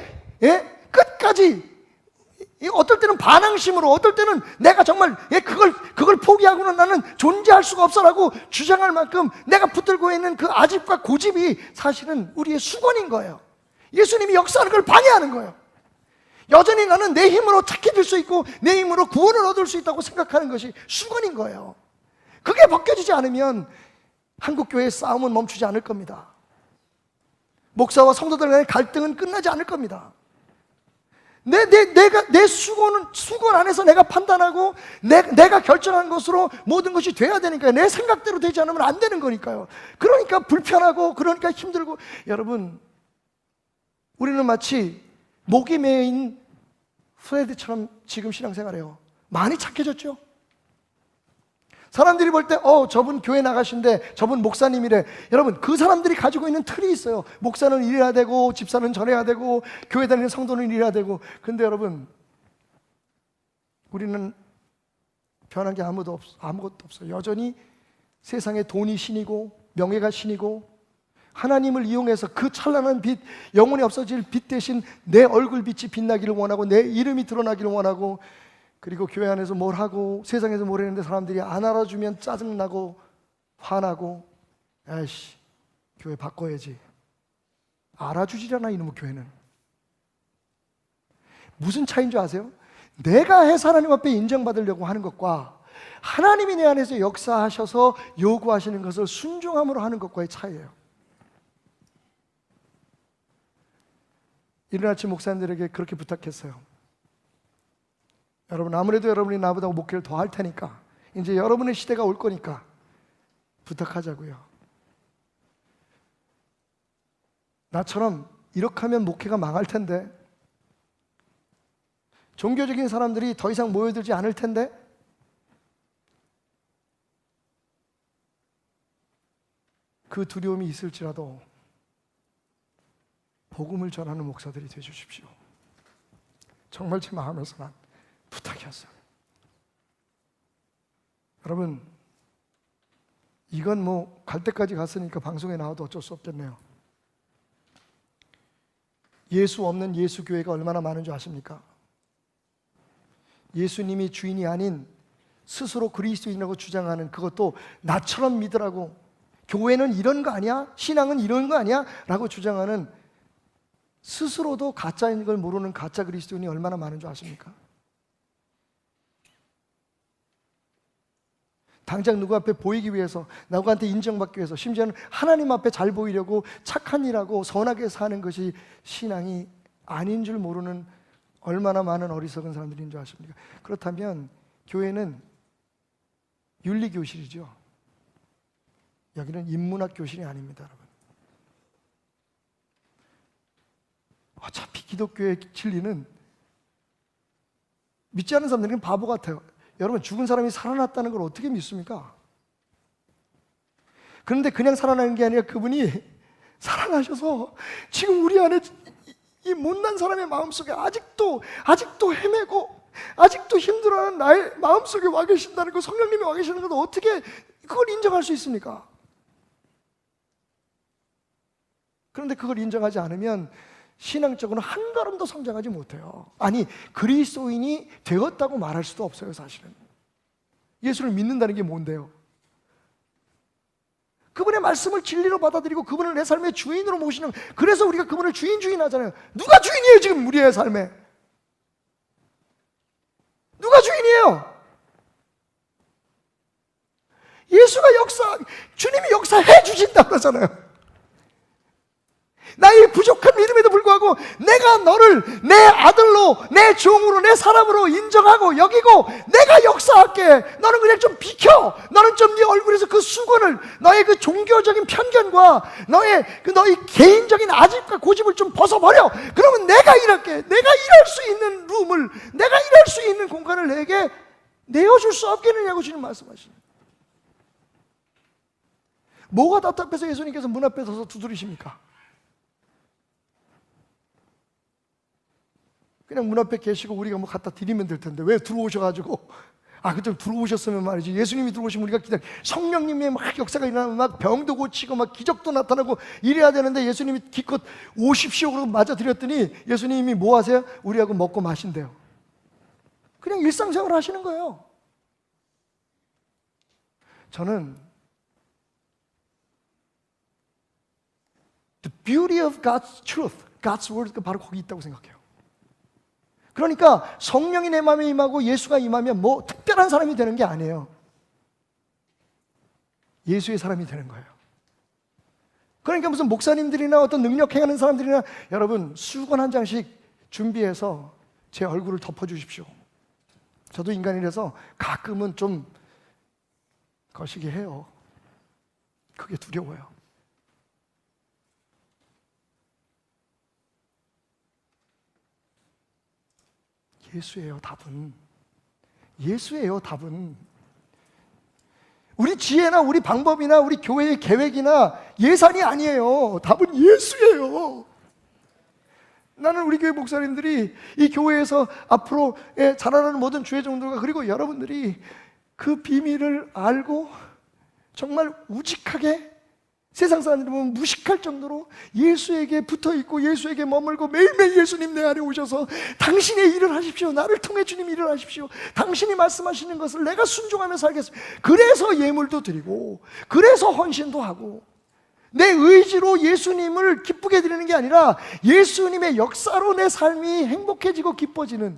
끝까지, 어떨 때는 반항심으로, 어떨 때는 내가 정말 그걸 포기하고는 나는 존재할 수가 없어라고 주장할 만큼 내가 붙들고 있는 그 아집과 고집이 사실은 우리의 수건인 거예요. 예수님이 역사하는 걸 방해하는 거예요. 여전히 나는 내 힘으로 착해질 수 있고 내 힘으로 구원을 얻을 수 있다고 생각하는 것이 수건인 거예요. 그게 벗겨지지 않으면 한국교회의 싸움은 멈추지 않을 겁니다. 목사와 성도들 간의 갈등은 끝나지 않을 겁니다. 내 수건 안에서 내가 판단하고 내가 결정한 것으로 모든 것이 돼야 되니까요. 내 생각대로 되지 않으면 안 되는 거니까요. 그러니까 불편하고, 그러니까 힘들고. 여러분, 우리는 마치 목이 메인 프레드처럼 지금 신앙생활해요. 많이 착해졌죠? 사람들이 볼 때 저분 교회 나가신데 저분 목사님이래. 여러분, 그 사람들이 가지고 있는 틀이 있어요. 목사는 이래야 되고, 집사는 저래야 되고, 교회 다니는 성도는 이래야 되고. 근데 여러분, 우리는 변한 게 아무것도 없어요. 여전히 세상에 돈이 신이고 명예가 신이고, 하나님을 이용해서 그 찬란한 빛, 영원히 없어질 빛 대신 내 얼굴빛이 빛나기를 원하고, 내 이름이 드러나기를 원하고, 그리고 교회 안에서 뭘 하고 세상에서 뭘 했는데 사람들이 안 알아주면 짜증나고 화나고, 아이씨, 교회 바꿔야지. 알아주지잖아 이놈의 교회는. 무슨 차이인 줄 아세요? 내가 해서 하나님 앞에 인정받으려고 하는 것과 하나님이 내 안에서 역사하셔서 요구하시는 것을 순종함으로 하는 것과의 차이예요. 이른 아침 목사님들에게 그렇게 부탁했어요. 여러분, 아무래도 여러분이 나보다 목회를 더 할 테니까 이제 여러분의 시대가 올 거니까 부탁하자고요. 나처럼 이렇게 하면 목회가 망할 텐데, 종교적인 사람들이 더 이상 모여들지 않을 텐데, 그 두려움이 있을지라도 복음을 전하는 목사들이 되주십시오. 정말 제 마음에서 난 부탁이었어요. 여러분, 이건 뭐 갈 때까지 갔으니까 방송에 나와도 어쩔 수 없겠네요. 예수 없는 예수 교회가 얼마나 많은 줄 아십니까? 예수님이 주인이 아닌 스스로 그리스도인이라고 주장하는, 그것도 나처럼 믿으라고, 교회는 이런 거 아니야? 신앙은 이런 거 아니야? 라고 주장하는, 스스로도 가짜인 걸 모르는 가짜 그리스도인이 얼마나 많은 줄 아십니까? 당장 누구 앞에 보이기 위해서, 누구한테 인정받기 위해서, 심지어는 하나님 앞에 잘 보이려고 착한 일하고 선하게 사는 것이 신앙이 아닌 줄 모르는 얼마나 많은 어리석은 사람들인 줄 아십니까? 그렇다면 교회는 윤리교실이죠. 여기는 인문학 교실이 아닙니다, 여러분. 어차피 기독교의 진리는 믿지 않는 사람들은 바보 같아요. 여러분, 죽은 사람이 살아났다는 걸 어떻게 믿습니까? 그런데 그냥 살아나는 게 아니라 그분이 살아나셔서 지금 우리 안에 이 못난 사람의 마음속에 아직도 헤매고 아직도 힘들어하는 나의 마음속에 와 계신다는 거, 성령님이 와 계시는 걸 어떻게 그걸 인정할 수 있습니까? 그런데 그걸 인정하지 않으면 신앙적으로 한 걸음도 성장하지 못해요. 아니, 그리스도인이 되었다고 말할 수도 없어요. 사실은 예수를 믿는다는 게 뭔데요? 그분의 말씀을 진리로 받아들이고 그분을 내 삶의 주인으로 모시는, 그래서 우리가 그분을 주인 하잖아요. 누가 주인이에요 지금 우리의 삶에? 누가 주인이에요? 예수가 주님이 역사해 주신다고 그러잖아요. 나의 부족한 믿음에도 불구하고 내가 너를 내 아들로, 내 종으로, 내 사람으로 인정하고 여기고 내가 역사할게. 너는 그냥 좀 비켜. 너는 좀 네 얼굴에서 그 수건을, 너의 그 종교적인 편견과 너의 개인적인 아집과 고집을 좀 벗어버려. 그러면 내가 일할게. 내가 일할 수 있는 룸을, 내가 일할 수 있는 공간을 내게 내어줄 수 없겠느냐고 주님 말씀하시는. 뭐가 답답해서 예수님께서 문 앞에 서서 두드리십니까? 그냥 문 앞에 계시고 우리가 뭐 갖다 드리면 될 텐데 왜 들어오셔가지고, 그때 들어오셨으면 말이지. 예수님이 들어오시면 우리가 기다려, 성령님의 막 역사가 일어나면 막 병도 고치고 막 기적도 나타나고 이래야 되는데 예수님이 기껏 오십시오 그러고 맞아드렸더니 예수님이 뭐 하세요? 우리하고 먹고 마신대요. 그냥 일상생활 하시는 거예요. 저는 The beauty of God's truth, God's word가 바로 거기 있다고 생각해요. 그러니까 성령이 내 마음에 임하고 예수가 임하면 뭐 특별한 사람이 되는 게 아니에요. 예수의 사람이 되는 거예요. 그러니까 무슨 목사님들이나 어떤 능력 행하는 사람들이나, 여러분 수건 한 장씩 준비해서 제 얼굴을 덮어주십시오. 저도 인간이라서 가끔은 좀 거시기 해요. 그게 두려워요. 예수예요, 답은. 예수예요, 답은. 우리 지혜나 우리 방법이나 우리 교회의 계획이나 예산이 아니에요. 답은 예수예요. 나는 우리 교회 목사님들이 이 교회에서 앞으로 자라나는 모든 주의 종들과 그리고 여러분들이 그 비밀을 알고 정말 우직하게, 세상 사람들이 보면 무식할 정도로 예수에게 붙어있고 예수에게 머물고 매일매일 예수님 내 안에 오셔서 당신의 일을 하십시오. 나를 통해 주님 일을 하십시오. 당신이 말씀하시는 것을 내가 순종하며 살겠습니다. 그래서 예물도 드리고 그래서 헌신도 하고 내 의지로 예수님을 기쁘게 드리는 게 아니라 예수님의 역사로 내 삶이 행복해지고 기뻐지는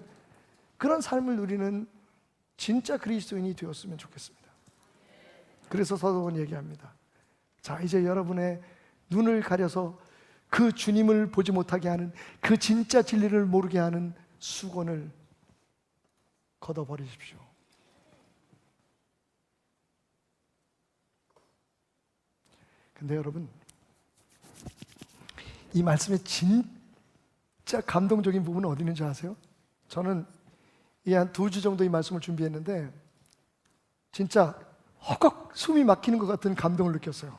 그런 삶을 누리는 진짜 그리스도인이 되었으면 좋겠습니다. 그래서 서도는 얘기합니다. 자, 이제 여러분의 눈을 가려서 그 주님을 보지 못하게 하는, 그 진짜 진리를 모르게 하는 수건을 걷어버리십시오. 근데 여러분, 이 말씀의 진짜 감동적인 부분은 어디 있는지 아세요? 저는 이 한 2주 정도 이 말씀을 준비했는데 진짜 허걱 숨이 막히는 것 같은 감동을 느꼈어요.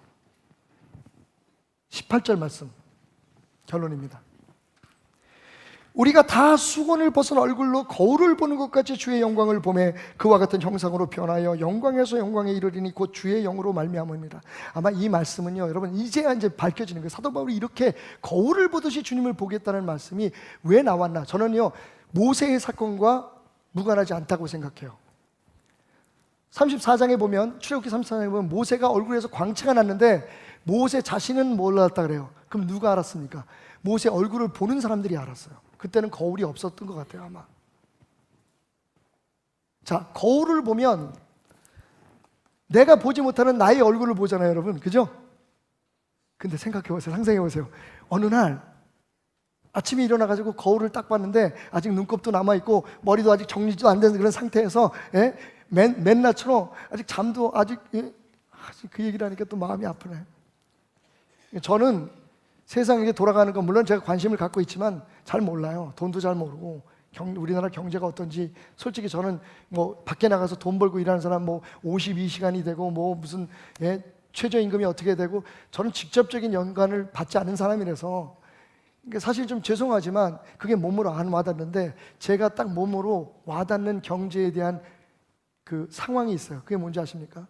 18절 말씀 결론입니다. 우리가 다 수건을 벗은 얼굴로 거울을 보는 것 같이 주의 영광을 보매 그와 같은 형상으로 변하여 영광에서 영광에 이르리니 곧 주의 영으로 말미암음이라. 아마 이 말씀은요, 여러분 이제 밝혀지는 거예요. 사도 바울이 이렇게 거울을 보듯이 주님을 보겠다는 말씀이 왜 나왔나? 저는요 모세의 사건과 무관하지 않다고 생각해요. 34장에 보면, 출애굽기 34장에 보면 모세가 얼굴에서 광채가 났는데 모세 자신은 몰랐다 그래요. 그럼 누가 알았습니까? 모세 얼굴을 보는 사람들이 알았어요. 그때는 거울이 없었던 것 같아요, 아마. 자, 거울을 보면 내가 보지 못하는 나의 얼굴을 보잖아요, 여러분. 그죠? 근데 생각해 보세요. 상상해 보세요. 어느 날 아침에 일어나가지고 거울을 딱 봤는데 아직 눈곱도 남아있고 머리도 아직 정리도 안 된 그런 상태에서 맨날처럼 아직 잠도 아직 그 얘기를 하니까 또 마음이 아프네. 저는 세상에 돌아가는 건 물론 제가 관심을 갖고 있지만 잘 몰라요. 돈도 잘 모르고 우리나라 경제가 어떤지 솔직히 저는 뭐 밖에 나가서 돈 벌고 일하는 사람 뭐 52시간이 되고 뭐 무슨 최저임금이 어떻게 되고 저는 직접적인 연관을 받지 않은 사람이라서 사실 좀 죄송하지만 그게 몸으로 안 와닿는데 제가 딱 몸으로 와닿는 경제에 대한 그 상황이 있어요. 그게 뭔지 아십니까?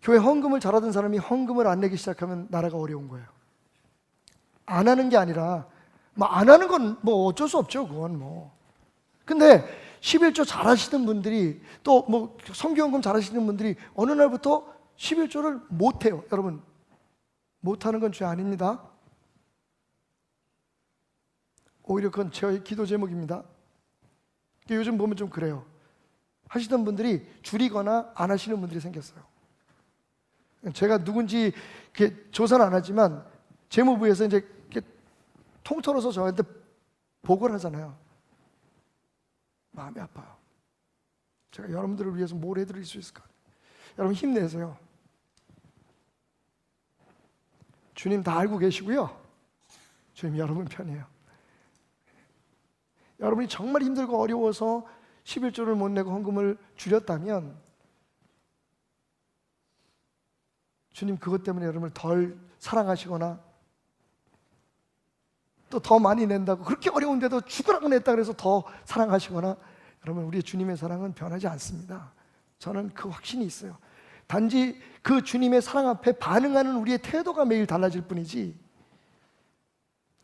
교회 헌금을 잘하던 사람이 헌금을 안 내기 시작하면 나라가 어려운 거예요. 안 하는 게 아니라 뭐 안 하는 건 뭐 어쩔 수 없죠. 그건 뭐. 근데 11조 잘하시는 분들이 또 뭐 성교헌금 잘하시는 분들이 어느 날부터 11조를 못 해요. 여러분, 못 하는 건 죄 아닙니다. 오히려 그건 제 기도 제목입니다. 요즘 보면 좀 그래요. 하시던 분들이 줄이거나 안 하시는 분들이 생겼어요. 제가 누군지 조사는 안 하지만 재무부에서 이제 통틀어서 저한테 보고를 하잖아요. 마음이 아파요. 제가 여러분들을 위해서 뭘 해드릴 수 있을까? 여러분 힘내세요. 주님 다 알고 계시고요. 주님 여러분 편이에요. 여러분이 정말 힘들고 어려워서 11조를 못 내고 헌금을 줄였다면 주님 그것 때문에 여러분을 덜 사랑하시거나 또 더 많이 낸다고 그렇게 어려운데도 죽으라고 냈다 그래서 더 사랑하시거나 여러분 우리의 주님의 사랑은 변하지 않습니다. 저는 그 확신이 있어요. 단지 그 주님의 사랑 앞에 반응하는 우리의 태도가 매일 달라질 뿐이지.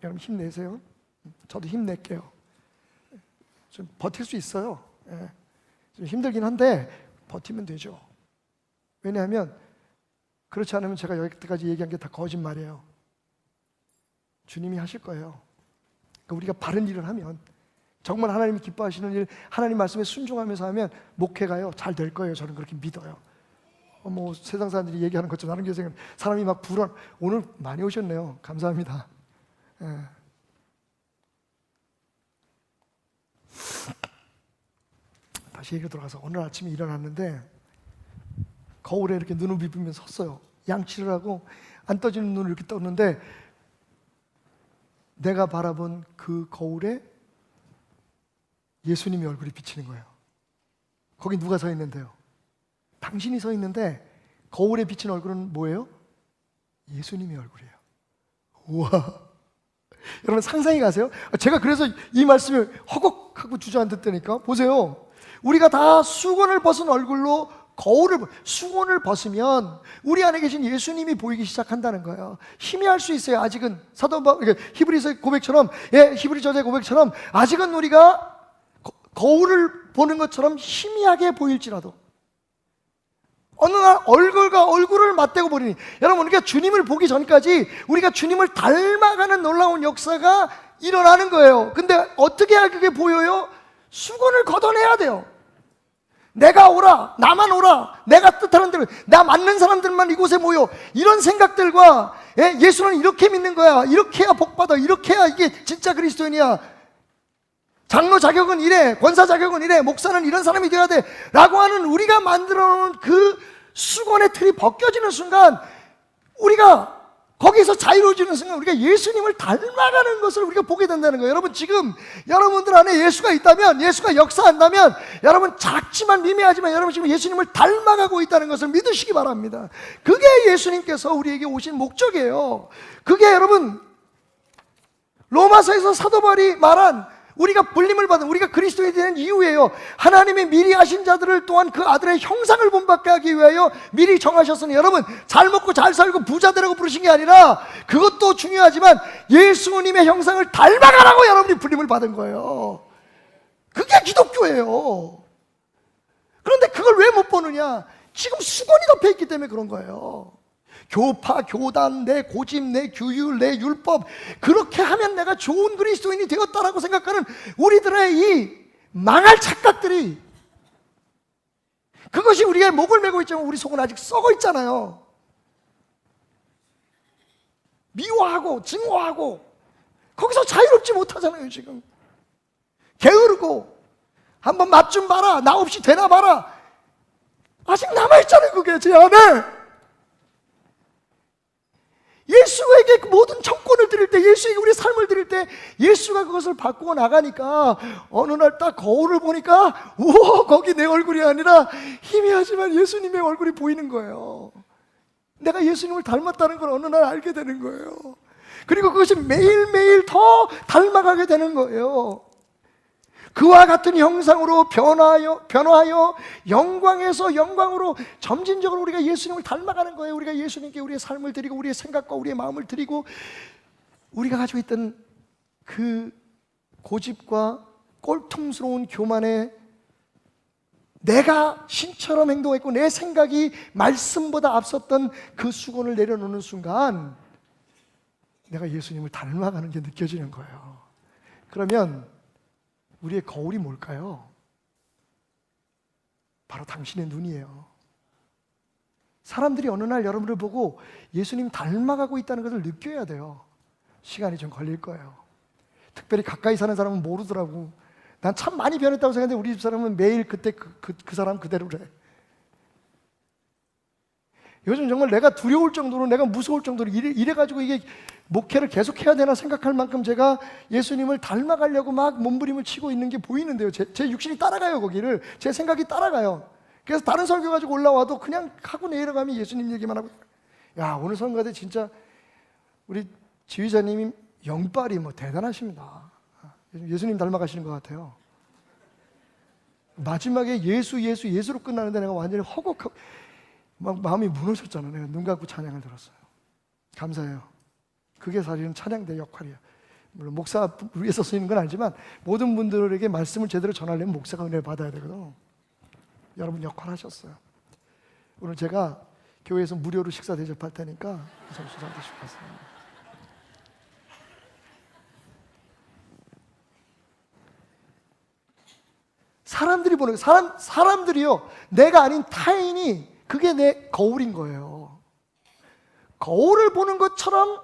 여러분 힘내세요. 저도 힘낼게요. 좀 버틸 수 있어요. 좀 힘들긴 한데 버티면 되죠. 왜냐하면 그렇지 않으면 제가 여기까지 얘기한 게 다 거짓말이에요. 주님이 하실 거예요. 그러니까 우리가 바른 일을 하면 정말 하나님이 기뻐하시는 일, 하나님 말씀에 순종하면서 하면 목회가요 잘 될 거예요. 저는 그렇게 믿어요. 뭐 세상 사람들이 얘기하는 것처럼 나는 교생은 사람이 막 불안. 오늘 많이 오셨네요. 감사합니다. 다시 얘기로 돌아가서 오늘 아침에 일어났는데 거울에 이렇게 눈을 비비면서 섰어요. 양치를 하고 안 떠지는 눈을 이렇게 떴는데 내가 바라본 그 거울에 예수님의 얼굴이 비치는 거예요. 거기 누가 서 있는데요? 당신이 서 있는데 거울에 비친 얼굴은 뭐예요? 예수님의 얼굴이에요. 우와! 여러분 상상이 가세요? 제가 그래서 이 말씀을 허걱하고 주저앉았다니까. 보세요. 우리가 다 수건을 벗은 얼굴로 수건을 벗으면 우리 안에 계신 예수님이 보이기 시작한다는 거예요. 희미할 수 있어요. 아직은 히브리서 고백처럼, 히브리 저자의 고백처럼 아직은 우리가 거울을 보는 것처럼 희미하게 보일지라도 어느 날 얼굴과 얼굴을 맞대고 버리니 여러분 우리가 주님을 보기 전까지 우리가 주님을 닮아가는 놀라운 역사가 일어나는 거예요. 근데 어떻게 해야 그게 보여요? 수건을 걷어내야 돼요. 내가 오라, 나만 오라, 내가 뜻하는 대로 나 맞는 사람들만 이곳에 모여 이런 생각들과 예수는 이렇게 믿는 거야, 이렇게 해야 복받아, 이렇게 해야 이게 진짜 그리스도인이야, 장로 자격은 이래, 권사 자격은 이래, 목사는 이런 사람이 돼야 돼 라고 하는 우리가 만들어 놓은 그 수건의 틀이 벗겨지는 순간 우리가 거기서 자유로워지는 순간 우리가 예수님을 닮아가는 것을 우리가 보게 된다는 거예요. 여러분 지금 여러분들 안에 예수가 있다면, 예수가 역사한다면 여러분 작지만 미미하지만 여러분 지금 예수님을 닮아가고 있다는 것을 믿으시기 바랍니다. 그게 예수님께서 우리에게 오신 목적이에요. 그게 여러분 로마서에서 사도 바울이 말한 우리가 불림을 받은, 우리가 그리스도인이 되는 이유예요. 하나님이 미리 아신 자들을 또한 그 아들의 형상을 본받게 하기 위하여 미리 정하셨으니 여러분 잘 먹고 잘 살고 부자 되라고 부르신 게 아니라 그것도 중요하지만 예수님의 형상을 닮아가라고 여러분이 불림을 받은 거예요. 그게 기독교예요. 그런데 그걸 왜 못 보느냐? 지금 수건이 덮여 있기 때문에 그런 거예요. 교파, 교단, 내 고집, 내 규율, 내 율법, 그렇게 하면 내가 좋은 그리스도인이 되었다라고 생각하는 우리들의 이 망할 착각들이, 그것이 우리의 목을 메고 있지만 우리 속은 아직 썩어 있잖아요. 미워하고 증오하고 거기서 자유롭지 못하잖아요. 지금 게으르고 한번 맛 좀 봐라, 나 없이 되나 봐라, 아직 남아있잖아요. 그게 제 안에. 예수에게 모든 청권을 드릴 때 예수에게 우리의 삶을 드릴 때 예수가 그것을 바꾸고 나가니까 어느 날 딱 거울을 보니까 우와, 거기 내 얼굴이 아니라 희미하지만 예수님의 얼굴이 보이는 거예요. 내가 예수님을 닮았다는 걸 어느 날 알게 되는 거예요. 그리고 그것이 매일매일 더 닮아가게 되는 거예요. 그와 같은 형상으로 변화하여 영광에서 영광으로 점진적으로 우리가 예수님을 닮아가는 거예요. 우리가 예수님께 우리의 삶을 드리고 우리의 생각과 우리의 마음을 드리고 우리가 가지고 있던 그 고집과 꼴통스러운 교만에 내가 신처럼 행동했고 내 생각이 말씀보다 앞섰던 그 수건을 내려놓는 순간 내가 예수님을 닮아가는 게 느껴지는 거예요. 그러면 우리의 거울이 뭘까요? 바로 당신의 눈이에요. 사람들이 어느 날 여러분을 보고 예수님 닮아가고 있다는 것을 느껴야 돼요. 시간이 좀 걸릴 거예요. 특별히 가까이 사는 사람은 모르더라고. 난 참 많이 변했다고 생각했는데 우리 집 사람은 매일 그때 그 사람 그대로래. 요즘 정말 내가 두려울 정도로, 내가 무서울 정도로 이래가지고 이게 목회를 계속해야 되나 생각할 만큼 제가 예수님을 닮아가려고 막 몸부림을 치고 있는 게 보이는데요. 제 육신이 따라가요. 거기를 제 생각이 따라가요. 그래서 다른 설교 가지고 올라와도 그냥 하고 내려가면 예수님 얘기만 하고, 야, 오늘 선거대 진짜 우리 지휘자님이 영빨이 뭐 대단하십니다. 예수님 닮아가시는 것 같아요. 마지막에 예수로 끝나는데 내가 완전히 허걱하고 막 마음이 무너졌잖아. 내가 눈 감고 찬양을 들었어요. 감사해요. 그게 사실은 찬양대 역할이에요. 물론 목사 위에서 쓰이는 건 아니지만 모든 분들에게 말씀을 제대로 전하려면 목사가 은혜를 받아야 되거든. 여러분 역할 하셨어요. 오늘 제가 교회에서 무료로 식사 대접할 테니까 점수 잘 드시고 가세요. 사람들이 보는 사람들이요, 내가 아닌 타인이 그게 내 거울인 거예요. 거울을 보는 것처럼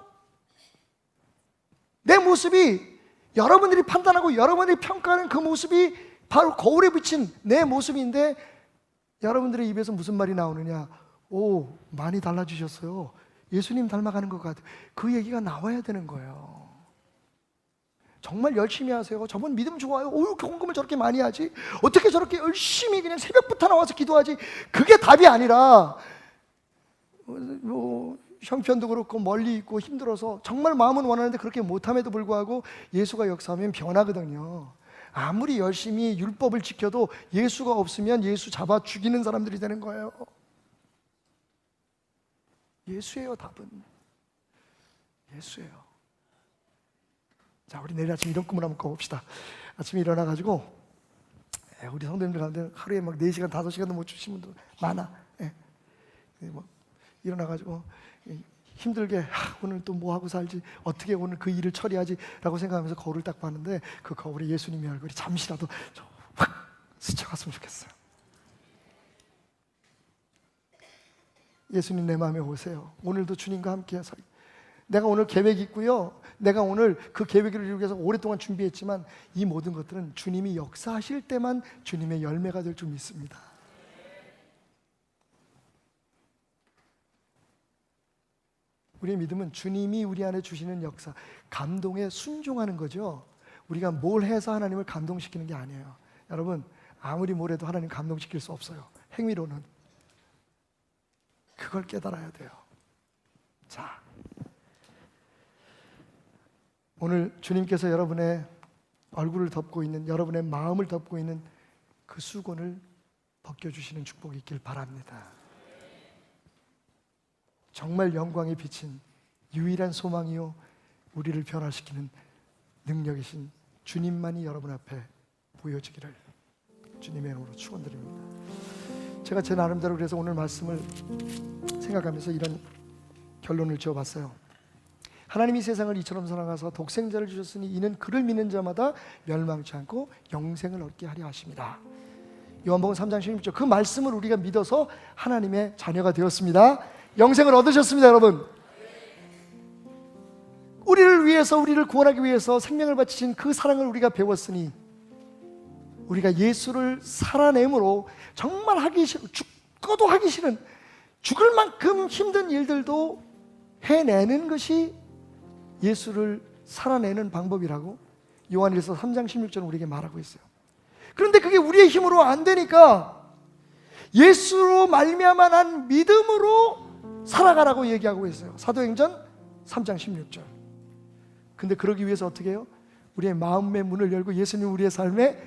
내 모습이 여러분들이 판단하고 여러분들이 평가하는 그 모습이 바로 거울에 비친 내 모습인데 여러분들의 입에서 무슨 말이 나오느냐? 오, 많이 달라지셨어요. 예수님 닮아가는 것 같아요. 그 얘기가 나와야 되는 거예요. 정말 열심히 하세요. 저분 믿음 좋아요. 오, 헌금을 저렇게 많이 하지? 어떻게 저렇게 열심히 그냥 새벽부터 나와서 기도하지? 그게 답이 아니라 뭐 형편도 그렇고 멀리 있고 힘들어서 정말 마음은 원하는데 그렇게 못함에도 불구하고 예수가 역사하면 변하거든요. 아무리 열심히 율법을 지켜도 예수가 없으면 예수 잡아 죽이는 사람들이 되는 거예요. 예수예요, 답은. 예수예요. 자, 우리 내일 아침 이런 꿈을 한번 꿔봅시다. 아침에 일어나가지고 우리 성도님들 가운데 하루에 막 4시간, 5시간도 못 주시는 분들 많아. 뭐 일어나가지고 힘들게 오늘 또 뭐 하고 살지, 어떻게 오늘 그 일을 처리하지 라고 생각하면서 거울을 딱 봤는데 그 거울에 예수님의 얼굴이 잠시라도 확 스쳐갔으면 좋겠어요. 예수님 내 마음에 오세요. 오늘도 주님과 함께 살. 내가 오늘 계획이 있고요, 내가 오늘 그 계획을 이루기 위해서 오랫동안 준비했지만 이 모든 것들은 주님이 역사하실 때만 주님의 열매가 될 줄 믿습니다. 우리의 믿음은 주님이 우리 안에 주시는 역사, 감동에 순종하는 거죠. 우리가 뭘 해서 하나님을 감동시키는 게 아니에요. 여러분, 아무리 뭘 해도 하나님 감동시킬 수 없어요. 행위로는. 그걸 깨달아야 돼요. 자, 오늘 주님께서 여러분의 얼굴을 덮고 있는, 여러분의 마음을 덮고 있는 그 수건을 벗겨주시는 축복이 있길 바랍니다. 정말 영광에 비친 유일한 소망이요, 우리를 변화시키는 능력이신 주님만이 여러분 앞에 보여지기를 주님의 이름으로 축원드립니다. 제가 제 나름대로 그래서 오늘 말씀을 생각하면서 이런 결론을 지어봤어요. 하나님이 세상을 이처럼 사랑하사 독생자를 주셨으니 이는 그를 믿는 자마다 멸망치 않고 영생을 얻게 하려 하십니다. 요한복음 3장 16절, 그 말씀을 우리가 믿어서 하나님의 자녀가 되었습니다. 영생을 얻으셨습니다. 여러분, 우리를 위해서, 우리를 구원하기 위해서 생명을 바치신 그 사랑을 우리가 배웠으니 우리가 예수를 살아내므로 정말 하기 싫은, 죽어도 하기 싫은, 죽을 만큼 힘든 일들도 해내는 것이 예수를 살아내는 방법이라고 요한일서 3장 16절은 우리에게 말하고 있어요. 그런데 그게 우리의 힘으로 안 되니까 예수로 말미암아 난 믿음으로 살아가라고 얘기하고 있어요. 사도행전 3장 16절. 근데 그러기 위해서 어떻게 해요? 우리의 마음의 문을 열고 예수님 우리의 삶의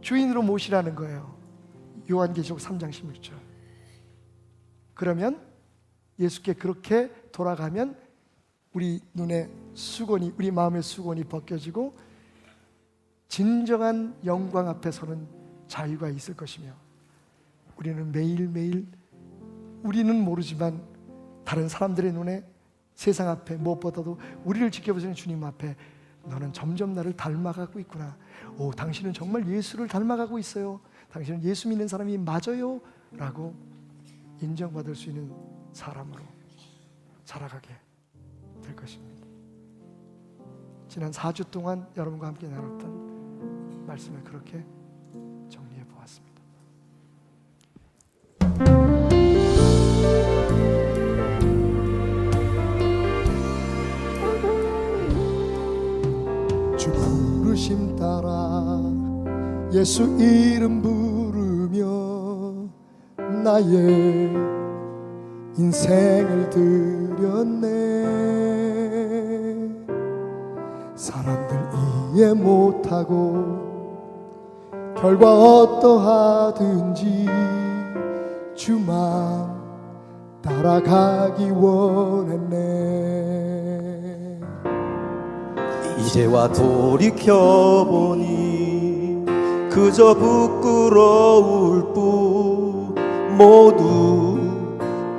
주인으로 모시라는 거예요. 요한계시록 3장 16절. 그러면 예수께 그렇게 돌아가면 우리 눈의 수건이, 우리 마음의 수건이 벗겨지고 진정한 영광 앞에 서는 자유가 있을 것이며, 우리는 매일매일 우리는 모르지만 다른 사람들의 눈에, 세상 앞에, 무엇보다도 우리를 지켜보시는 주님 앞에 너는 점점 나를 닮아가고 있구나. 오, 당신은 정말 예수를 닮아가고 있어요. 당신은 예수 믿는 사람이 맞아요 라고 인정받을 수 있는 사람으로 살아가게 될 것입니다. 지난 4주 동안 여러분과 함께 나눴던 말씀을 그렇게 정리해 보았습니다. 주 부르심 따라 예수 이름 부르며 나의 인생을 드렸네. 사람들 이해 못하고 결과 어떠하든지 주만 따라가기 원했네. 이제와 돌이켜보니 그저 부끄러울 뿐 모두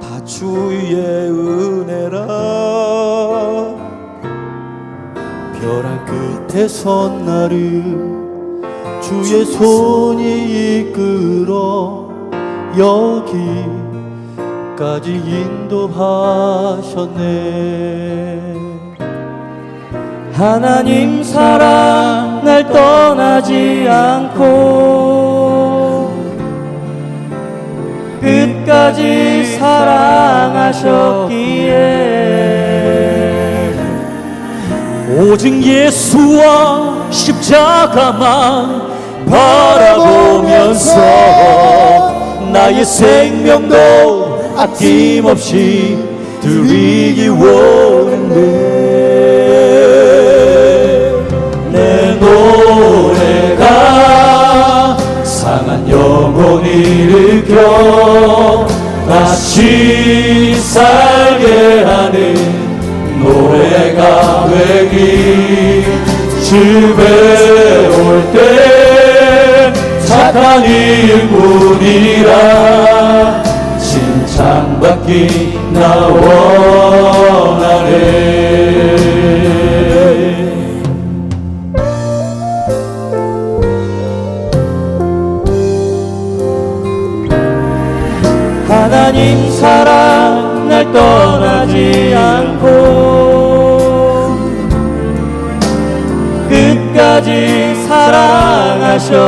다 주의 은혜라. 벼랑 끝에 선 나를 주의 손이 이끌어 여기까지 인도하셨네. 하나님 사랑 날 떠나지 않고 끝까지 사랑하셨기에 오직 예수와 십자가만 바라보면서 나의 생명도 아낌없이 드리기 원했네. 내 노래가 상한 영혼을 일으켜 다시 살게 하는 노래가 되기. 집에 올 때 착한 일꾼이라 칭찬받기 나 원하네. 하나님 사랑 날 떠나지 않고 끝까지 사랑하셨기에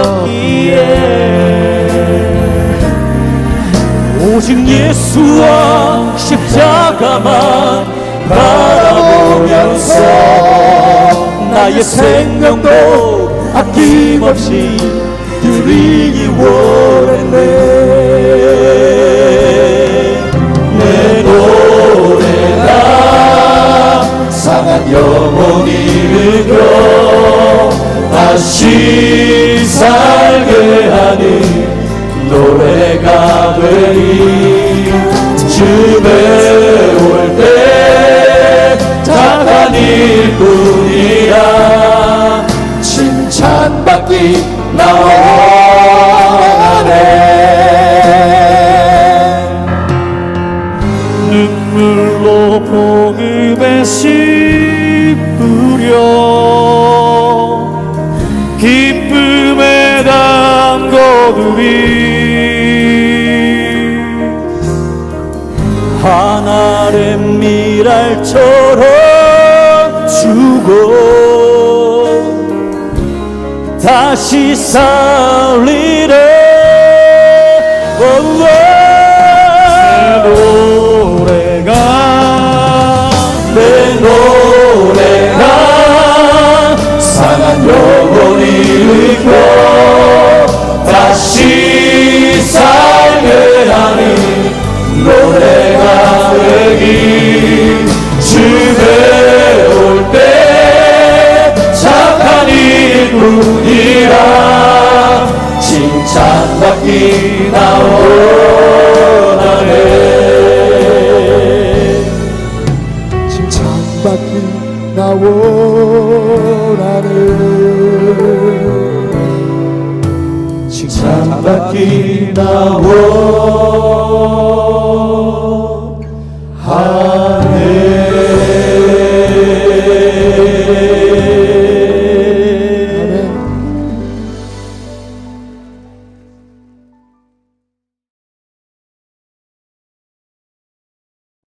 오직 예수와 십자가만 바라보면서 나의 생명도 아낌없이 드리기 원했네. 내 노래가 상한 영혼을 일으켜 다시 살게 하는 노래가 되리. 집에 올 때 착한 일뿐이라 칭찬받기 나 원하네. 눈물로 복음의 씨 뿌려 기쁨에 담궈두리. 하늘의 미랄처럼 주고 다시 살리래. 내 노래가 나원하네 칭찬받기 나원하네 칭찬받기 나원하네